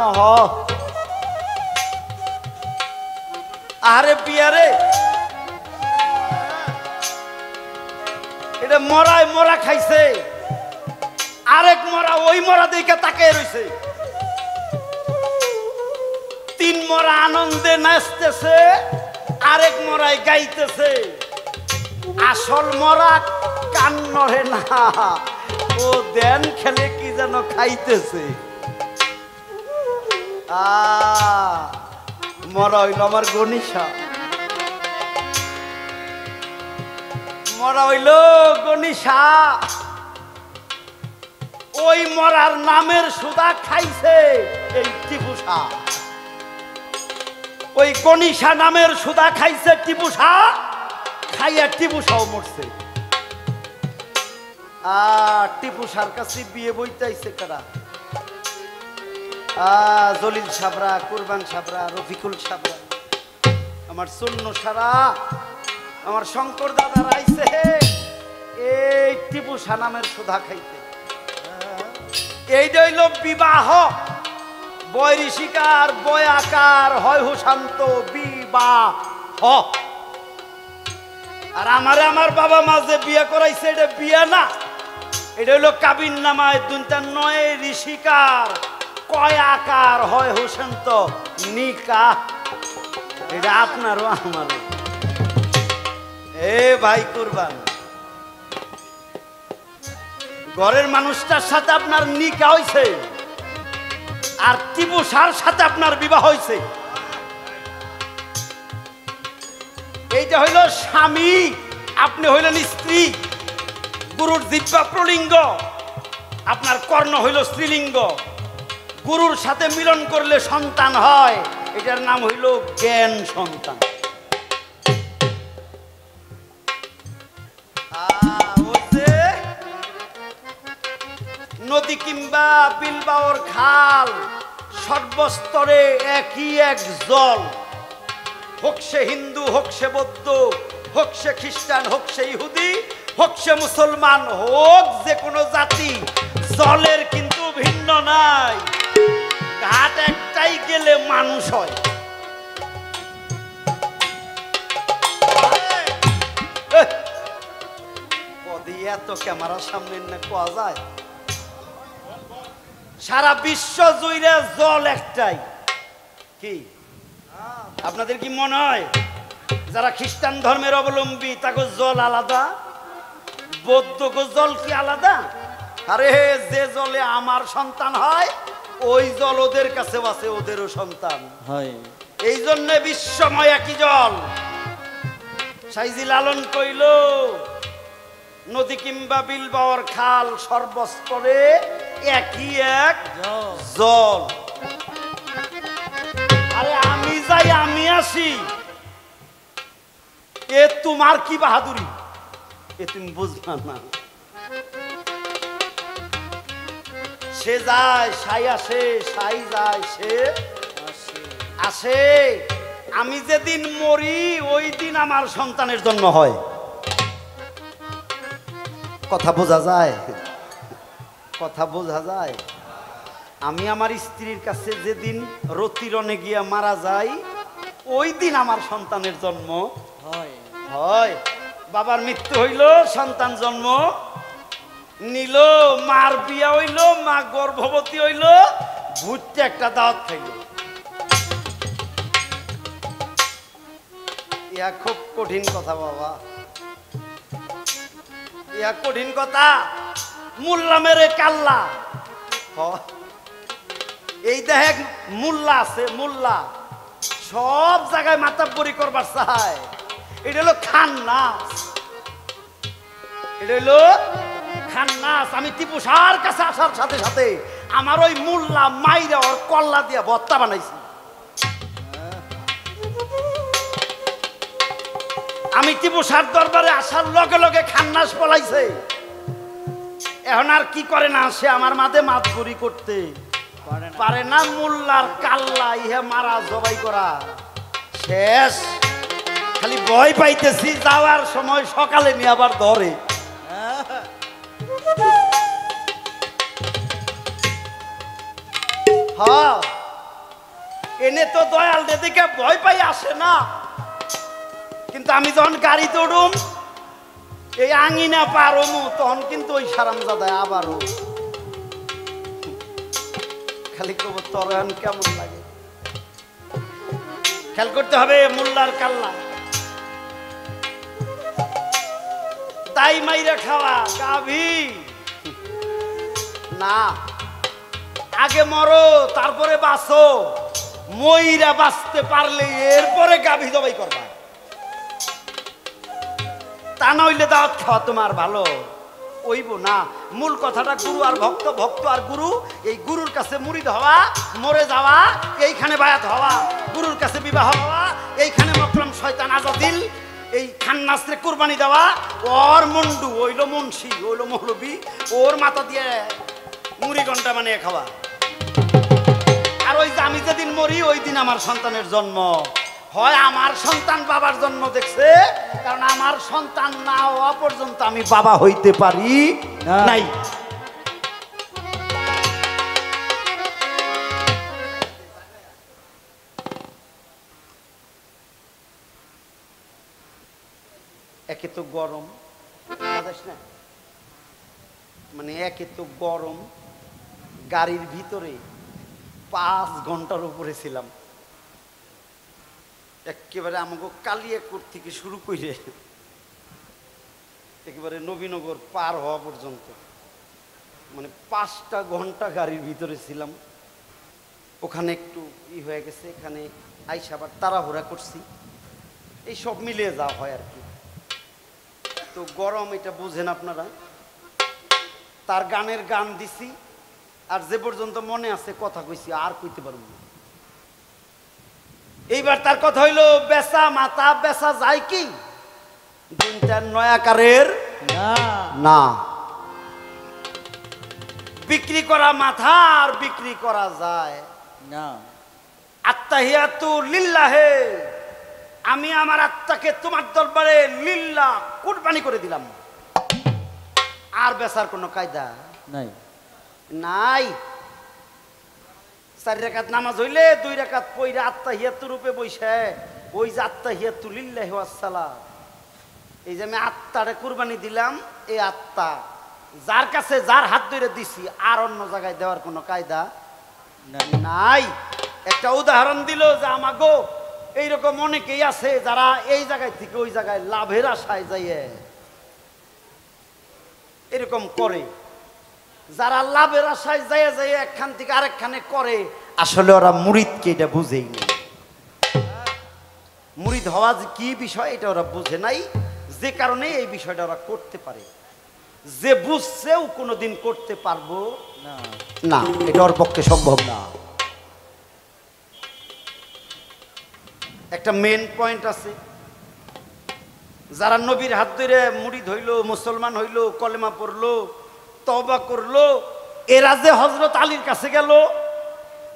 আরে পিয়ারে এটা মরায় মরা খাইছে আরেক মরা ওই মরা দেখে তাকে রইছে তিন মরা আনন্দে নাচতেছে আরেক মরাই গাইতেছে আসল মরা কান নড়ে না ও দেন খেলে কি যেন খাইতেছে মরা হইল আমার গনিশা মরা হইল গনিশা। ওই মরার নামের সুদা খাইছে এই টিপুসা। ওই গনিশা নামের সুদা খাইছে টিপুসা, খাইয়া টিপুসাও মরছে। আর টিপুসার কাছে বিয়ে বইতেছে কারা? জলিল সাবরা, কুরবান সাবরা, রফিকুল সাবরা, আমার শূন্য সারা, আমার শঙ্কর দাদা রাইছে এই টিপুসা নামের সুধা খাইতে। এই হইল বিবাহ। বয় ঋষিকার বয় আকার হয় হুশান্ত বিবাহ। আর আমার বাবা মা যে বিয়ে করাইছে এটা বিয়ে না, এটা হইল কাবিন নামায় দুইটা নয় ঋষিকার কয় আকার হয় হুশান্ত নিকা। এটা আপনারও আমারও। এ ভাই কুরবান, ঘরের মানুষটার সাথে আপনার নিকা হইছে আর টিপুসার সাথে আপনার বিবাহ হইছে। এইটা হইল স্বামী, আপনি হইলেন স্ত্রী। গুরুর জিহ্বা প্রলিঙ্গ, আপনার কর্ণ হইল স্ত্রীলিঙ্গ। গুরুর সাথে মিলন করলে সন্তান হয়, এটার নাম হইল জ্ঞান সন্তান। নদী কিংবা বিলবাওর খাল, সর্বস্তরে একই এক জল। হোক সে হিন্দু, হোক সে বৌদ্ধ, হোক সে খ্রিস্টান, হোক সে ইহুদি, হোক সে মুসলমান, হোক যে কোনো জাতি, জলের কিন্তু ভিন্ন নাই। ঘাট একটাই গেলে মানুষ হয়। এত ক্যামেরার সামনে না কোয়া যায়? সারা বিশ্ব জুড়ে জল একটাই। কি আপনাদের কি মনে হয় যারা খ্রিস্টান ধর্মের অবলম্বী তাকে জল আলাদা, বৌদ্ধ জল কি আলাদা? আরে যে জলে আমার সন্তান হয় ওই জল ওদের কাছে আছে, ওদেরও সন্তান হয়। এই জন্য বিশ্বময় একই জল। সাইজি লালন কইল নদী কিংবা বিলবাওর খাল, সর্বস্তরে একই এক জল। আরে আমি যাই আমি আসি, এ তোমার কি বাহাদুরি? এ তুমি বুঝলাম না। সে যায় সাই আসে, সাই যায় সে আসে। আমি যেদিন মরি ওই দিন আমার সন্তানের জন্ম হয়। কথা বোঝা যায়? কথা বোঝা যায়? আমি আমার স্ত্রীর কাছে যেদিন রতিরণে গিয়া মারা যাই ওই দিন আমার সন্তানের জন্ম হয়। বাবার মৃত্যু হইল, সন্তান জন্ম নিল, মার বিয়া হইল, মা গর্ভবতী হইল, ভুট্টে একটা দাওয়াত খাইল। ইয়া খুব কঠিন কথা বাবা, ইয়া কঠিন কথা। মোল্লা মেরে কাল্লা। এই দেখ মোল্লা আছে, মোল্লা সব জায়গায় মাতাব্বরি করবার চায়। এটা হলো খান্নাস, এটা হলো খান্নাস। আমি টিপুসার কাছে আসার সাথে সাথে আমার ওই মোল্লা মাইরা ওর কল্লা দিয়া ভর্তা বানাইছি। আমি টিপুসার দরবারে আসার লগে লগে খান্নাস পলাইছে। এখন আর কি করে না, সে আমার মাঝে মাতবরি করতে পারে না। মোল্লার কাল্লা ইহে মারা জবাই করা শেষ। খালি ভয় পাইতেছি যাওয়ার সময় সকালে নিয়ে আবার ধরে। হ্যাঁ, এনে তো দয়াল দিকে ভয় পাই আসে না, কিন্তু আমি যখন গাড়িতে উঠুম এই আঙিনা পারমু তখন কিন্তু ওই সারামজাদায় আবারও খালি কব তরান কেমন লাগে। খেয়াল করতে হবে মোল্লার কাল্লা। তাই মাইরা খাওয়া গাভী না, আগে মরো তারপরে বাঁচো। মইরা বাঁচতে পারলে এরপরে গাভী জবাই করবা। তা না হইলে দাওয়াত খাওয়া তোমার ভালো ওইব না। মূল কথাটা গুরু আর ভক্ত, ভক্ত আর গুরু। এই গুরুর কাছে মুরিদ হওয়া, মরে যাওয়া, এইখানে বায়াত হওয়া, গুরুর কাছে বিবাহ হওয়া, এইখানে মকরম শয়তান আজাদিল, এই খান্নাসরে কুরবানি দেওয়া, ওর মন্ডু ওইল মুন্সি, ওইল মৌলবি, ওর মাথা দিয়ে মুড়ি ঘন্টা বানিয়ে খাওয়া। আর ওই যে আমি যেদিন মরি ওই দিন আমার সন্তানের জন্ম হয়। আমার সন্তান বাবার জন্ম দেখছে, কারণ আমার সন্তান না হওয়া পর্যন্ত আমি বাবা হইতে পারি নাই। একে তো গরম, না মানে একে তো গরম, গাড়ির ভিতরে 5 ঘন্টার উপরে ছিলাম। একেবারে আমাকে কালিয়াকোট থেকে শুরু করে একেবারে নবীনগর পার হওয়া পর্যন্ত মানে 5টা ঘন্টা গাড়ির ভিতরে ছিলাম। ওখানে একটু হয়ে গেছে, এখানে আইসা আবার তাড়াহুড়া করছি, এই সব মিলিয়ে যাওয়া হয় আর কি। তো গরম এটা বুঝেন আপনারা। তার গানের গান দিছি, আর যে পর্যন্ত মনে আছে কথা কইছি আর কইতে পারবো না। এইবার তার কথা হইলো বেচা মাথা বেচা যায় কি? দিনটা নয়াকারের না, বিক্রি করা মাথা আর বিক্রি করা যায় না। আত্তাহিয়াতু লিল্লাহে, আমি আমার আত্মাকে তোমার দরবারে লিল্লাহ কুরবানি করে দিলাম। আর বেচার কোনো কায়দা নাই নাই। 4 রাকাত নামাজ হইলে 2 রাকাত পইরা আত্তাহিয়াতুর রূপে বইসে ওই যে আত্তাহিয়াতু লিল্লাহি ওয়াস সালাম, এই যে আমি আত্মারে কুরবানি দিলাম, এই আত্মা যার কাছে যার হাত ধরে দিছি আর অন্য জায়গায় দেওয়ার কোনো কায়দা নাই। একটা উদাহরণ দিল যে আমাগো এইরকম অনেকেই আছে যারা এই জায়গায় থেকে ওই জায়গায় লাভের আশায় যাইয়ে এরকম করে। যারা লাভের আশায় যাইয়ে যাইয়ে একখান থেকে আরেকখানে করে, আসলে ওরা মুরিদকে এটা বুঝেই না। মুরিদ হওয়া যে কি বিষয় এটা ওরা বুঝে নাই, যে কারণে এই বিষয়টা ওরা করতে পারে। যে বুঝছেও কোনোদিন করতে পারবো না, এটা ওর পক্ষে সম্ভব না। একটা মেন পয়েন্ট আছে, যারা নবীর হাত ধরে মুরিদ হইল, মুসলমান হইল, কলেমা পড়লো, তওবা করলো, এরা যে হযরত আলীর কাছে গেল,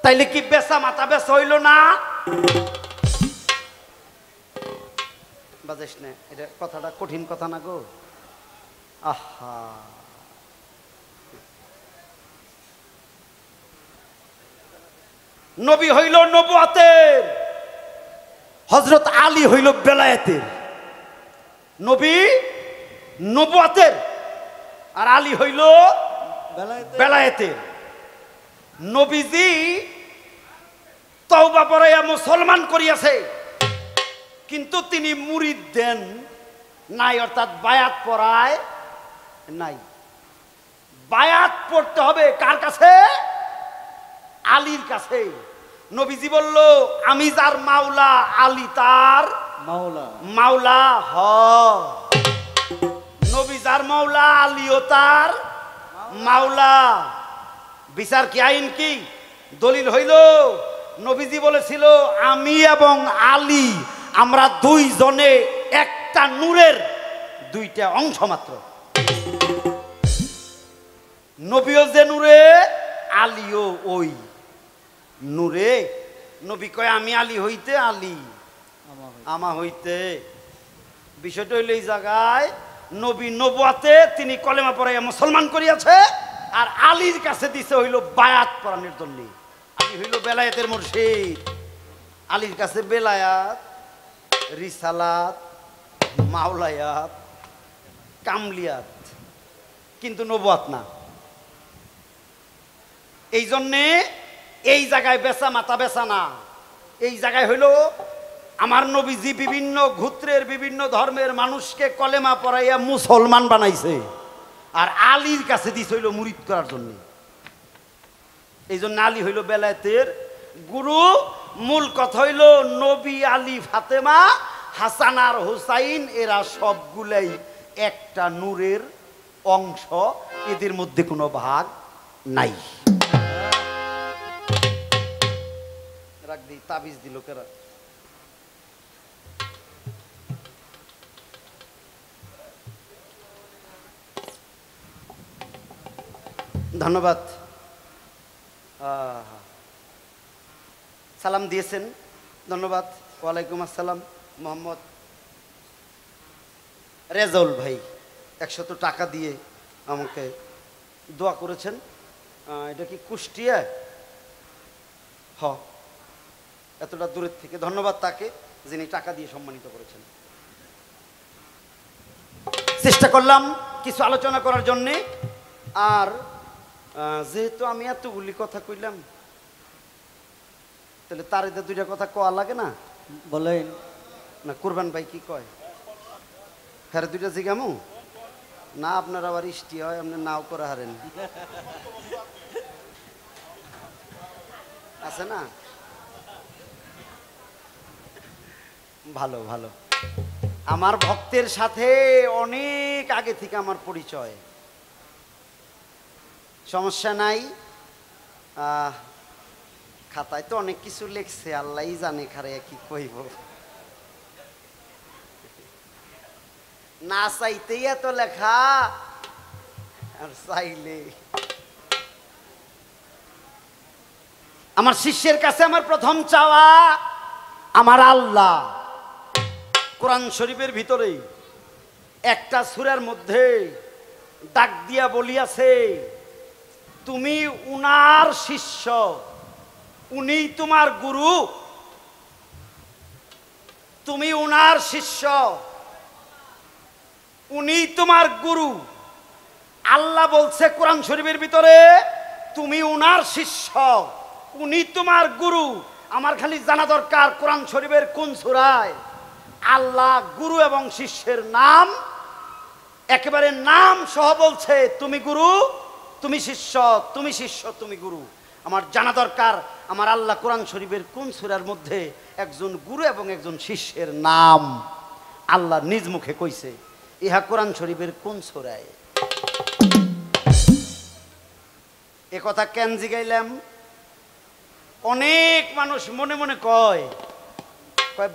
তাইলে কি বেচা মাথা বেচা হইল না? বাজাইস না, এটা কথাটা কঠিন কথা না গো। আহা, নবী হইল নবুয়াতের, হযরত আলী হইল বেলায়েতের। নবী নবুয়াতের আর আলী হইল বেলায়েতের। নবীজি তওবা পড়াইয়া মুসলমান করিয়াছে, কিন্তু তিনি মুরিদ দেন নাই, অর্থাৎ বায়াত পড়ায় নাই। বায়াত পড়তে হবে কার কাছে? আলীর কাছে। নবীজি বলল আমি যার মাওলা, আলী তার মাওলা। মাওলা হ। নবী যার মাওলা, আলীও তার মাওলা। বিচার কি, আইন কি? দলিল হইল নবীজি বলেছিল আমি এবং আলী আমরা 2 জনে একটা নূরের 2টা অংশ মাত্র। নবীও যে নূরে, আলীও ওই নূরে। নবী কয় আমি আলী হইতে আলী আমা হইতে। বিষয়টা হইল এই জায়গায় নবী নবুয়াতে তিনি কলেমা পড়াইয়া মুসলমান করিয়াছে, আর আলীর কাছে দিছে হইল বায়াত পড়ানোর জন্য। আলী হইল বেলায়েতের মুর্শিদ। আলীর কাছে বেলায়াত, রিসালাত, মাওলায়াত, কামলিয়াত, কিন্তু নবুয়াত না। এই জন্যে এই জায়গায় বেচা মাথা বেচা না। এই জায়গায় হইল আমার নবীজি বিভিন্ন গোত্রের বিভিন্ন ধর্মের মানুষকে কলেমা পড়াইয়া মুসলমান বানাইছে, আর আলীর কাছে দিস হইল মুরিদ করার জন্য। এই জন্য আলী হইল বেলায়েতের গুরু। মূল কথা হইল নবী, আলী, ফাতেমা, হাসান আর হুসাইন এরা সবগুলাই একটা নূরের অংশ, এদের মধ্যে কোনো ভাগ নাই। রাখ দি, তাবিজ দিল কেরা। ধন্যবাদ। সালাম দিয়েছেন, ধন্যবাদ। ওয়ালাইকুম আসসালাম। মোহাম্মদ রেজাউল ভাই 100 টাকা দিয়ে আমাকে দোয়া করেছেন। এটা কি কুষ্টিয়া? হ, এতটা দূরের থেকে। ধন্যবাদ তাকে, যিনি টাকা দিয়ে সম্মানিত করেছেন। চেষ্টা করলাম কিছু আলোচনা করার জন্যে। আর যেহেতু আমি এতগুলি কথা কইলাম, তাহলে তার এতে দুইটা কথা কওয়া লাগে না? বলেন না, কুরবান ভাই কি কয়? হ্যাঁ, দুইটা জিগামু না, আপনার আবার ইষ্টি হয়, আপনি নাও করে হারেন। আছে না? ভালো ভালো। আমার ভক্তের সাথে অনেক আগে থেকে আমার পরিচয়, সমস্যা নাই। খাতায় তো অনেক কিছু লেখছে, আল্লাহই জানে খারে কি কইব। না চাইতেই এত লেখা, আর চাইলে। আমার শিষ্যের কাছে আমার প্রথম চাওয়া, আমার আল্লাহ কোরআন শরীফের ভিতরে একটা সূরার মধ্যে ডাক দিয়া বলিয়াছে, তুমি উনার শিষ্য, উনি তোমার গুরু, তুমি উনার শিষ্য, উনি তোমার গুরু। আল্লাহ বলছে কোরআন শরীফের ভিতরে, তুমি উনার শিষ্য, উনি তোমার গুরু। আমার খালি জানা দরকার কোরআন শরীফের কোন সূরায় আল্লাহ গুরু এবং শিষ্যের নাম একেবারে নাম সহ বলছে, তুমি গুরু, তুমি শিষ্য, তুমি শিষ্য, তুমি গুরু। আমার জানা দরকার আমার আল্লাহ কোরআন শরীফের কোন সূরার মধ্যে একজন গুরু এবং একজন শিষ্যের নাম আল্লাহ নিজ মুখে কইছে। ইহা কোরআন শরীফের কোন সূরায়? এ কথা কেন জিগাইলাম? অনেক মানুষ মনে মনে কয়,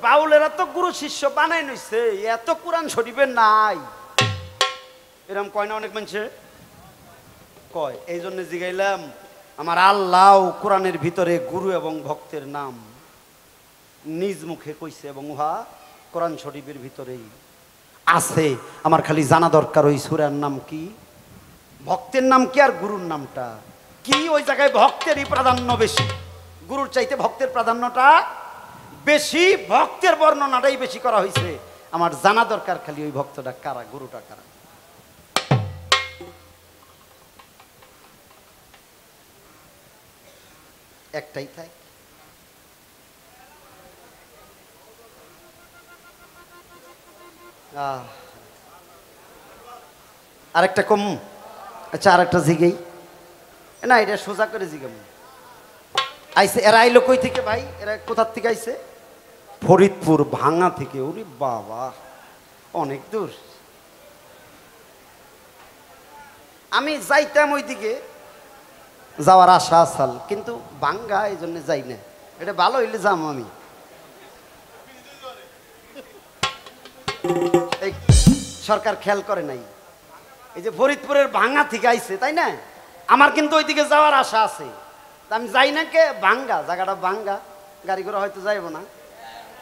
বাউলেরা তো গুরু শিষ্য বানাই নইছে, এত কোরআন শরীফের নাই। এরকম কয় না অনেক মানুষে কয়। এই জন্য জিগাইলাম, আমার আল্লাহ কোরআনের ভিতরে গুরু এবং ভক্তের নাম নিজ মুখে কইছে এবং উহা কোরআন শরীফের ভিতরেই আছে। আমার খালি জানা দরকার ওই সূরার নাম কি, ভক্তের নাম কি, আর গুরুর নামটা কি। ওই জায়গায় ভক্তেরই প্রাধান্য বেশি, গুরুর চাইতে ভক্তের প্রাধান্যটা বেশি, ভক্তের বর্ণনাটাই বেশি করা হয়েছে। আমার জানা দরকার খালি ওই ভক্তটা কারা, গুরুটা কারা। একটাই থাক। আরেকটা কম। আচ্ছা, আরেকটা জিগেই না, এটা সোজা করে জিগাম। আইসে এরা আইলো কই থেকে ভাই? এরা কোথার থেকে আইছে? ফরিদপুর ভাঙা থেকে। ওরে বাবা, অনেক দূর। আমি যাইতাম ওইদিকে, যাওয়ার আশা আসাল, কিন্তু ভাঙ্গা, এই জন্য যাই না। এটা ভালো হইলে যাম আমি। এই সরকার খেয়াল করে নাই, এই যে ফরিদপুরের ভাঙ্গা থেকে আইছে, তাই না? আমার কিন্তু ওইদিকে যাওয়ার আশা আছে। আমি যাই না কে, ভাঙ্গা জায়গাটা ভাঙ্গা, গাড়ি করে হয়তো যাইব না।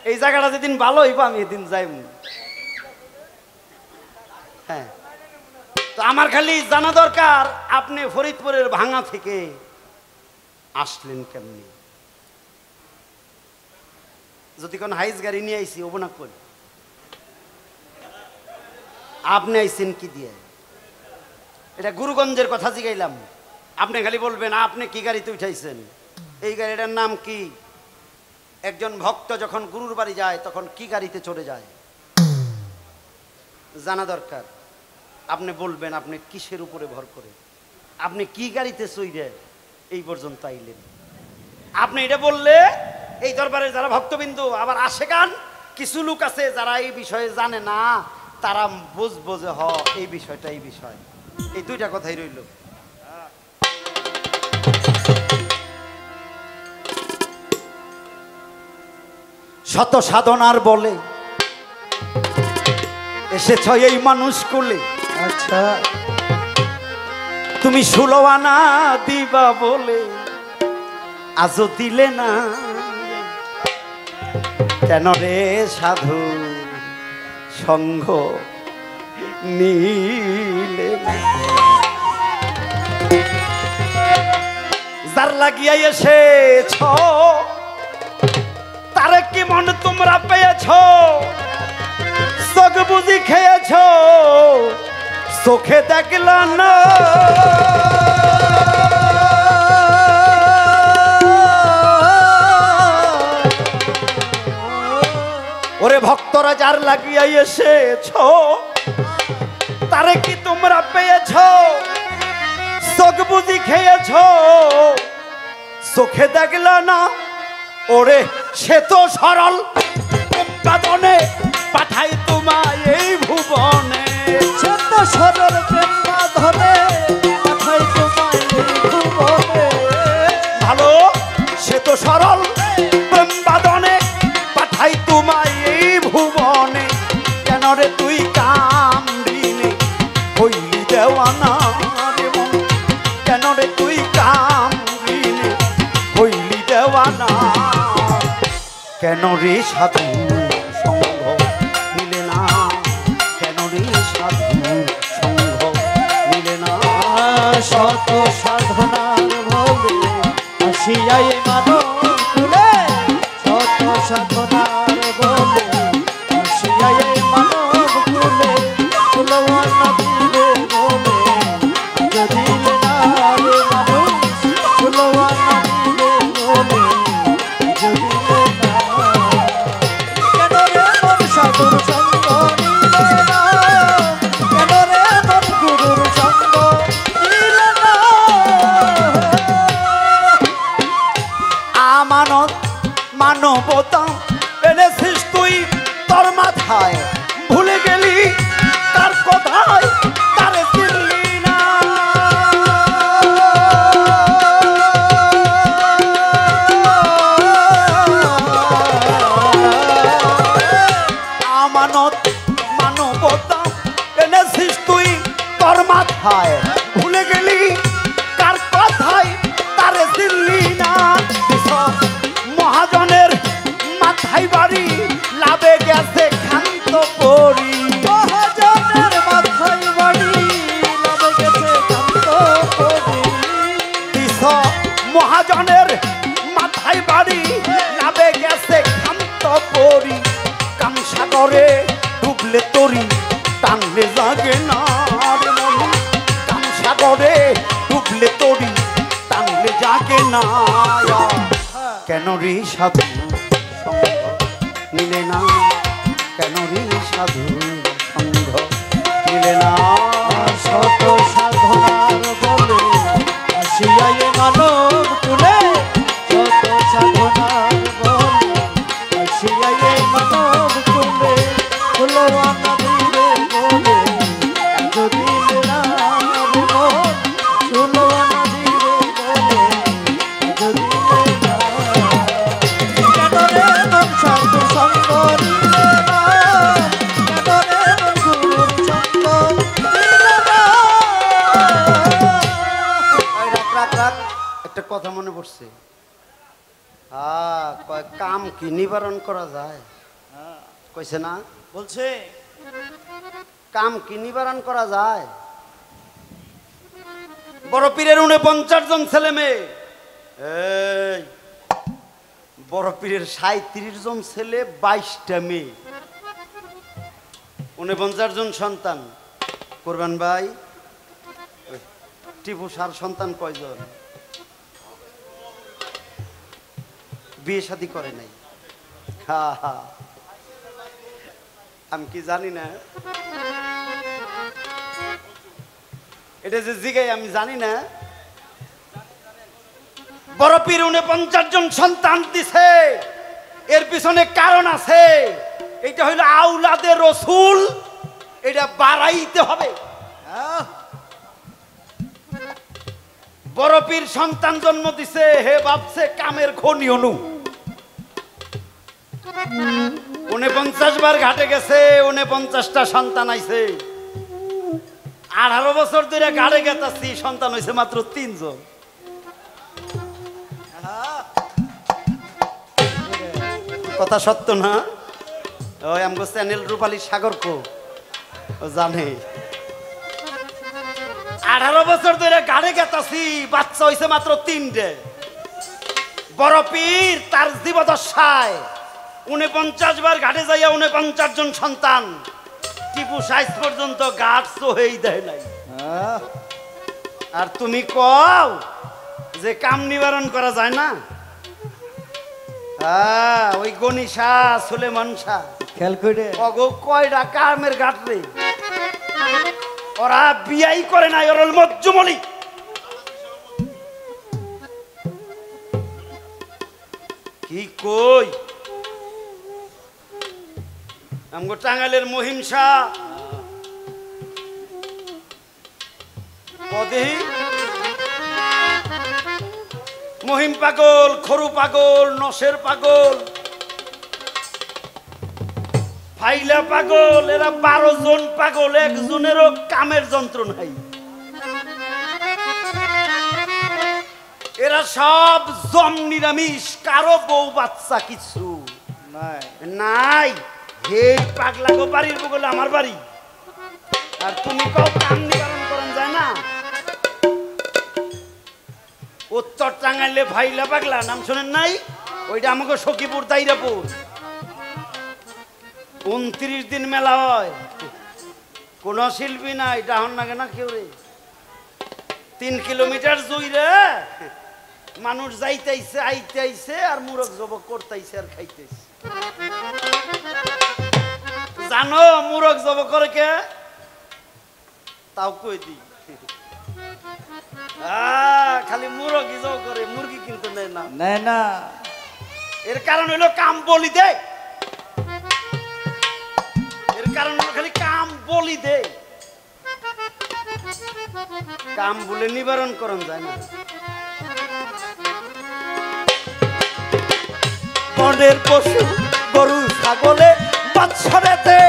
এই জায়গাটা যেদিন ভালো হইব আমি এদিন যাইব। হ্যাঁ, তো আমার খালি জানা দরকার আপনি ফরিদপুরের ভাঙ্গা থেকে আসলেন কেমনি? যদি কোন হাইস গাড়ি নিয়ে আইসি ওব না কই, আপনি আইসেন কি দিয়ে? এটা গুরুগঞ্জের কথা জিগাইলাম, আপনি খালি বলবেন আপনি কি গাড়িতে উঠাইছেন, এই গাড়িটার নাম কি। একজন ভক্ত যখন গুরুর বাড়ি যায় তখন কি গাড়িতে চড়ে যায় জানা দরকার। আপনি বলবেন আপনি কিসের উপরে ভর করে, আপনি কি গাড়িতে চইরে এই পর্যন্ত আইলেন। আপনি এটা বললে এই দরবারে যারা ভক্তবিন্দু আবার আশেকান কিছু লোক আছে যারা এই বিষয়ে জানে না, তারা বুঝবো যে হ এই বিষয়টা এই বিষয়। এই দুইটা কথাই রইল। শত সাধনার বলে এসেছ এই মানুষ কোলে, আচ্ছা তুমি 16 আনা দিবা বলে আজও দিলে না, কেন রে সাধু সঙ্গ নিলে না? যার লাগিয়া এসেছ তারে কি মন তোমরা পেয়েছ? চোখ বুঝি খেয়েছ, চোখে দেখল না। ওরে ভক্তরা যার লাগিয়া এসেছ তারে কি তোমরা পেয়েছ? চোখ বুঝি খেয়েছ, চোখে দেখল না। ওরে সে তো সরল উৎপাদনে পাঠাই তোমায় এই ভুবনে। ছোট সরল প্রেম ধরে পাঠাই তোমায় এই ভুবনে। ভালো, সে তো সরল প্রেম বাদনে পাঠাই তোমায় এই ভুবনে। কেন রে তুই কামড়িনে হইলি দেওয়ানা রে মন? কেন রে তুই কামড়িনে হইলি দেওয়ানা? কেন রে সাধু সঙ্গ নিলে না? কেন রে সাধু সঙ্গ নিলে না? শত সাধনার ভবে আসিয়াই মানব কুলে। শত সাধনার ভবে আসিয়াই মানব কুলে। ফুলওয়ানা দিলে বলে যদি না রে মানুষ। ফুলওয়ানা দিলে বলে যদি না। কেন রে মন সাধুর সঙ্গ নিলে না? কেন রে মন গুরুর সঙ্গ নিলে না? আমানত মানবতা এনেছিস তুই তোর মাথায়, ভুলে গেলি তার কথায় তারে চিনলি না। আমানত মানবতা এনেছিস তুই তোর মাথায়, ভুলে গেলি কার কথায় তারে চিনলি না। মহাজনের মাথায় বাড়ি লাভে গেছে ক্ষান্ত পরি। মহাজনের মাথায় বাড়ি লাভে গেছে কান্ত পরি। মহাজনের মাথায় বাড়ি লাভে গেছে ক্ষান্ত পরি। কামসাগরে ডুবলে তরি টানলে জাগে না রে মন। কামসাগরে ডুবলে তরি টানলে জাগে না। কেন রে সাধু সঙ্গ নিলে না? কেন রে সাধু সঙ্গ নিলে না? শত সাধনার বলে আসিয়াই মানব কুলে। শত সাধনার বলে আসিয়াই মানব কুলে। ফুলওয়ানা দিলে বলে যদি না রে মন। ফুলওয়ানা দিলে বলে যদি না। কেন রে মন সাধু সঙ্গ নিলে না? কেন রে মন গুরুর সঙ্গ নিলে না? ওই রাখ রাখ রাখ, একটা কথা মনে পড়ছে। কয় কাম কি নিবারণ করা যায়? কইছে না? বলছে কাম কি নিবারণ করা যায়? বড় পীরের 49 জন ছেলে মেয়ে। এই বড় পীরের 37 জন ছেলে, 22টা মেয়ে, 49 জন সন্তান। কোরবান ভাই, টিপু সার সন্তান কয়জন? বিয়ে শাদী করে নাই। হা হা, আমি কি জানি না? এটা যে জিগাই আমি জানি না। বড় পীর 49 জন সন্তান দিছে, এর পিছনে কারণ আছে। এইটা হইল আউলাদে রসুল এটা বাড়াইতে হবে। বড় পীর সন্তান জন্ম দিছে, হে ভাবছে কামের খনি অনু 49 বার ঘাটে গেছে, 49টা সন্তান আইছে। 18 বছর ধরে ঘাটে গেতাছি, সন্তান হয়েছে মাত্র 3 জন। কথা সত্য না? ওই আমগো চ্যানেল রূপালী সাগর কো জানে 18 বছর ধরে গাড়ি গেতাছি, বাচ্চা হইছে মাত্র 3টে। বড় পীর তার জীবদশায় 49 বার ঘাটে যাইয়া 49 জন সন্তান। টিপু সাইজ পর্যন্ত গাছ তো হয়েই দেয় নাই। আর তুমি কও যে কাম নিবারণ করা যায় না? ওই গনি শাহ, সুলেমান শাহ খেয়াল করে অগো কয়টা কামের ঘাট রে, ওরা বিয়াই করে নাই, ওর মজ্জুমলি। কি কই আমগো টাঙ্গাইলের মহিমসা পদে মহিম পাগল, খরু পাগল, নশের পাগল, ফাইলা পাগল, এরা 12 জন পাগল, একজনেরও কামের যন্ত্র নাই। এরা সব জম নিরামিষ, কারো বউ বাচ্চা কিছু নাই। হে পাগলা গো বাড়ির বগলে আমার বাড়ি, আর তুমি কও কাম নিবারণ করেন যায় না? উত্তর টাঙ্গাইলে ভাইলা পাগলা নাম শোনেন নাই? ওইটা আমাকে সখীপুর দাইরাপুর 29 দিন মেলা হয়, কোন শিল্পী নাই, ডাহন লাগে না কেউ রে। 3 কিলোমিটার জুইরে মানুষ যাইতেছে আইতেছে, আর মুরগ জবক করতেছে আর খাইতেছে। জানো মুরগ জবক করে কে? তাও কই দি, খালি মুরগি জব করে, মুরগি কিন্তু নেয় না। নেয় না, এর কারণ হইলো কাম বলি দে। এর কারণ হলো খালি কাম বলি দে। কাম বলে নিবারণ করন যায় না। বনের পশু গরু ছাগলে বৎসরেতে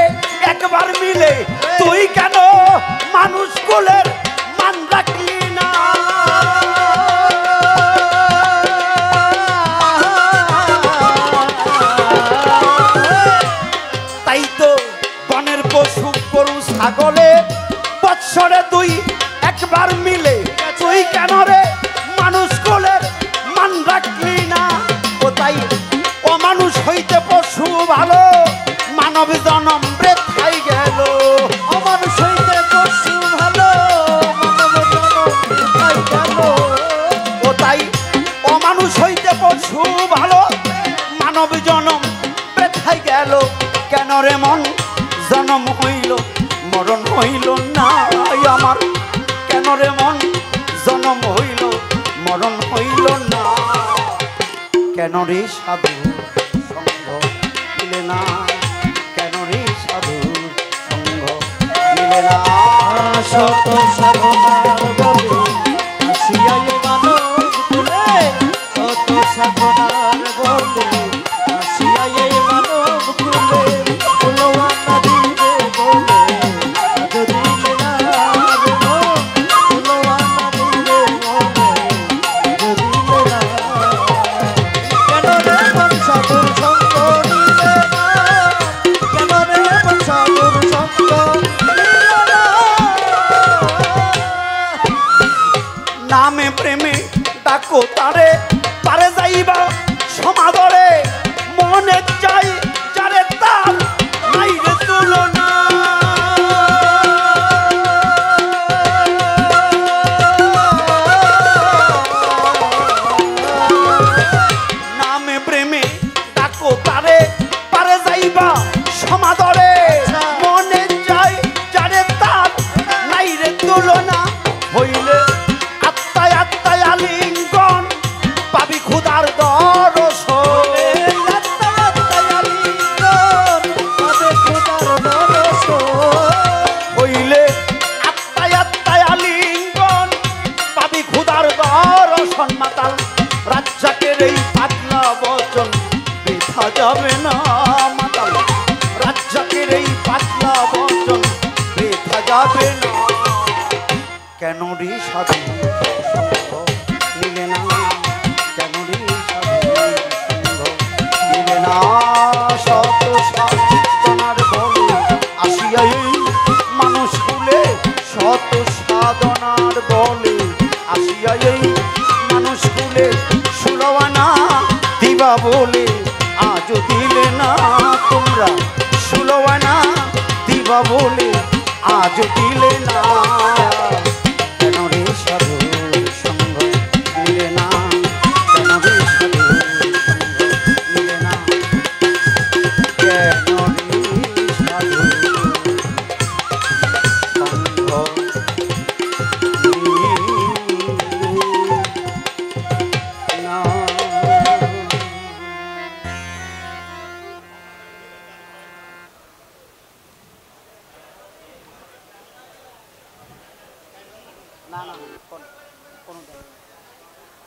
একবার মিলে তুই কেন মানুষ কোলের মান রাখলি না? তাই তো বনের পশু গরু ছাগলে বৎসরে তুই একবার মিলে তুই কেন রে মানুষ কোলের মান রাখলি না? ও তাই অমানুষ হইতে পশু ভালো, মানব জনম বৃথাই গেল। অমানুষ হইতে পশু ভালো, মানব জনম বৃথাই গেল। ও তাই অমানুষ হইতে পশু ভালো, মানব জনম বৃথাই গেল। কেন রে মন জনম হইল মরণ হইল না আমার? কেন রে মন জনম হইল মরণ হইল না? কেন রে সাধু সঙ্গ মিলে না? কেন রে সাধু সঙ্গ মিলে না? শত সাধনার বলে আসিয়াই মানব কুলে, শত সাধনার বলে আসিয়াই মানব কুলে। ফুলওয়ানা দিবে বলে আজ দিলে না রে মন, ফুলওয়ানা দিবে বলে আজ দিলে না। কেন রে মন সাধুর সঙ্গ নিলে না? কেন রে মন সাধুর সঙ্গ নিলে না? নামে প্রেমে ডাকো তারে, পারে যাইবা সমাদরে। মনে চাই যারে তার নাই রে তুলনা। নামে প্রেমে ডাকো তারে, পারে যাইবা সমাদরে। মনে চাই যারে তার নাই রে তুলনা। হইলে আত্মায় আত্মায় আলিঙ্গন যাবে না মাতাল রাজ্জাকের এই পাতলা বচন বৃথা যাবে না কেন রে সাধু সঙ্গ নিলে না কেন রে সাধু সঙ্গ নিলে না শত সাধনার বলে আসিয়া এই মানুষ কুলে শত সাধনার বলে আসিয়া এই মানুষ কুলে সুলবানা দিবা বলে আজও দিলে না তোমরা সুলবানা দিবা বলে আজও দিলে না কেন রে সাধু সঙ্গ নিলে না কেন রে সাধু সঙ্গ নিলে না কেন রে সাধু সঙ্গ নিলে না।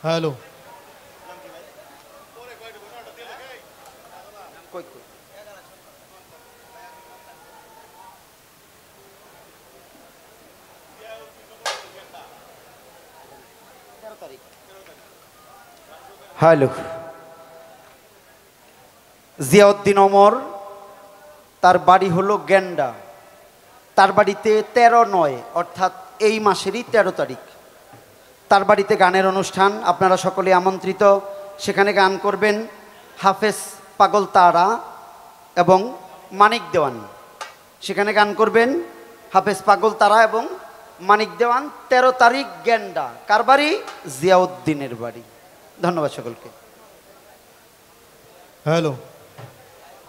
হ্যালো হ্যালো জিয়াউদ্দিন ওমর তার বাড়ি হলো গেন্ডা তার বাড়িতে 13/9 অর্থাৎ এই মাসেরই 13 তারিখ তার বাড়িতে গানের অনুষ্ঠান আপনারা সকলে আমন্ত্রিত সেখানে গান করবেন হাফেজ পাগল তারা এবং মানিক দেওয়ান সেখানে গান করবেন হাফেজ পাগল তারা এবং মানিক দেওয়ান 13 তারিখ গেন্ডা কার বাড়ি জিয়াউদ্দিনের বাড়ি ধন্যবাদ সকলকে হ্যালো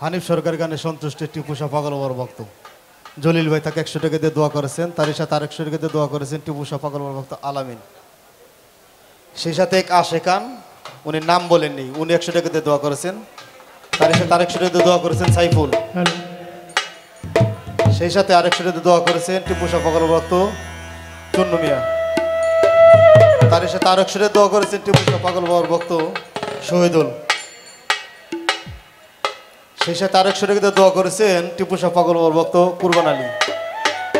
হানিফ সরকার গানে সন্তুষ্ট টিপু শাহ পাগল বাবার ভক্ত জলিল ভাই তাকে 100 টাকা দিয়ে দোয়া করেছেন তার সাথে আর 100 টাকা দিয়ে দোয়া করেছেন টিপু শাহ পাগল বাবার ভক্ত আলামিন সেই সাথে এক আশেকান উনি নাম বলেননি উনি 100 টাকা দিয়ে দোয়া করেছেন তার সাথে আর 100 টাকা দিয়ে দোয়া করেছেন সাইফুল সেই সাথে আর 100 টাকা দিয়ে দোয়া করেছেন টিপু শাহ পাগল বাবার ভক্ত চন্নু মিয়া তার সাথে আর 100 টাকা দোয়া করেছেন টিপু শাহ পাগল বাবার ভক্ত শহীদুল সেই সাথে আর 100 টাকা দিয়ে দোয়া করেছেন টিপু শাহ পাগল বাবার ভক্ত কুরবান আলী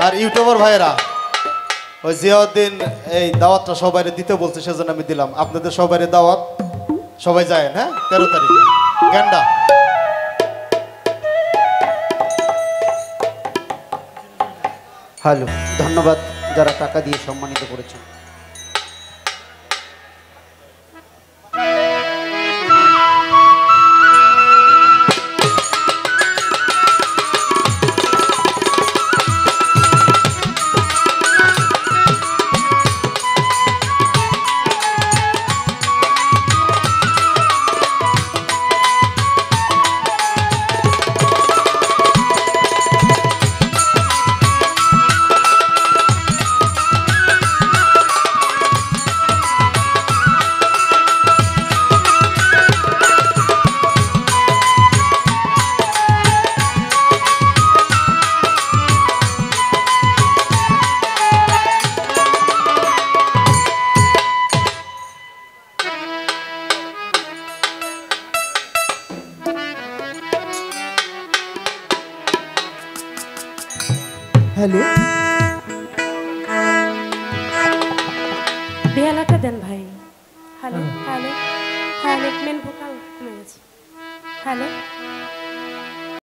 আর ইউটিউবার ভাইয়েরা ওই জিয়াউদ্দিন এই দাওয়াতটা সবাই দিতে বলছে সেজন্য আমি দিলাম আপনাদের সবাই দাওয়াত সবাই যায় হ্যাঁ 13 তারিখ গেন্ডা হ্যালো ধন্যবাদ যারা টাকা দিয়ে সম্মানিত করেছেন হ্যালো বেহালাটা দেন ভাই hello hello hello main vocal কমে গেছে হ্যালো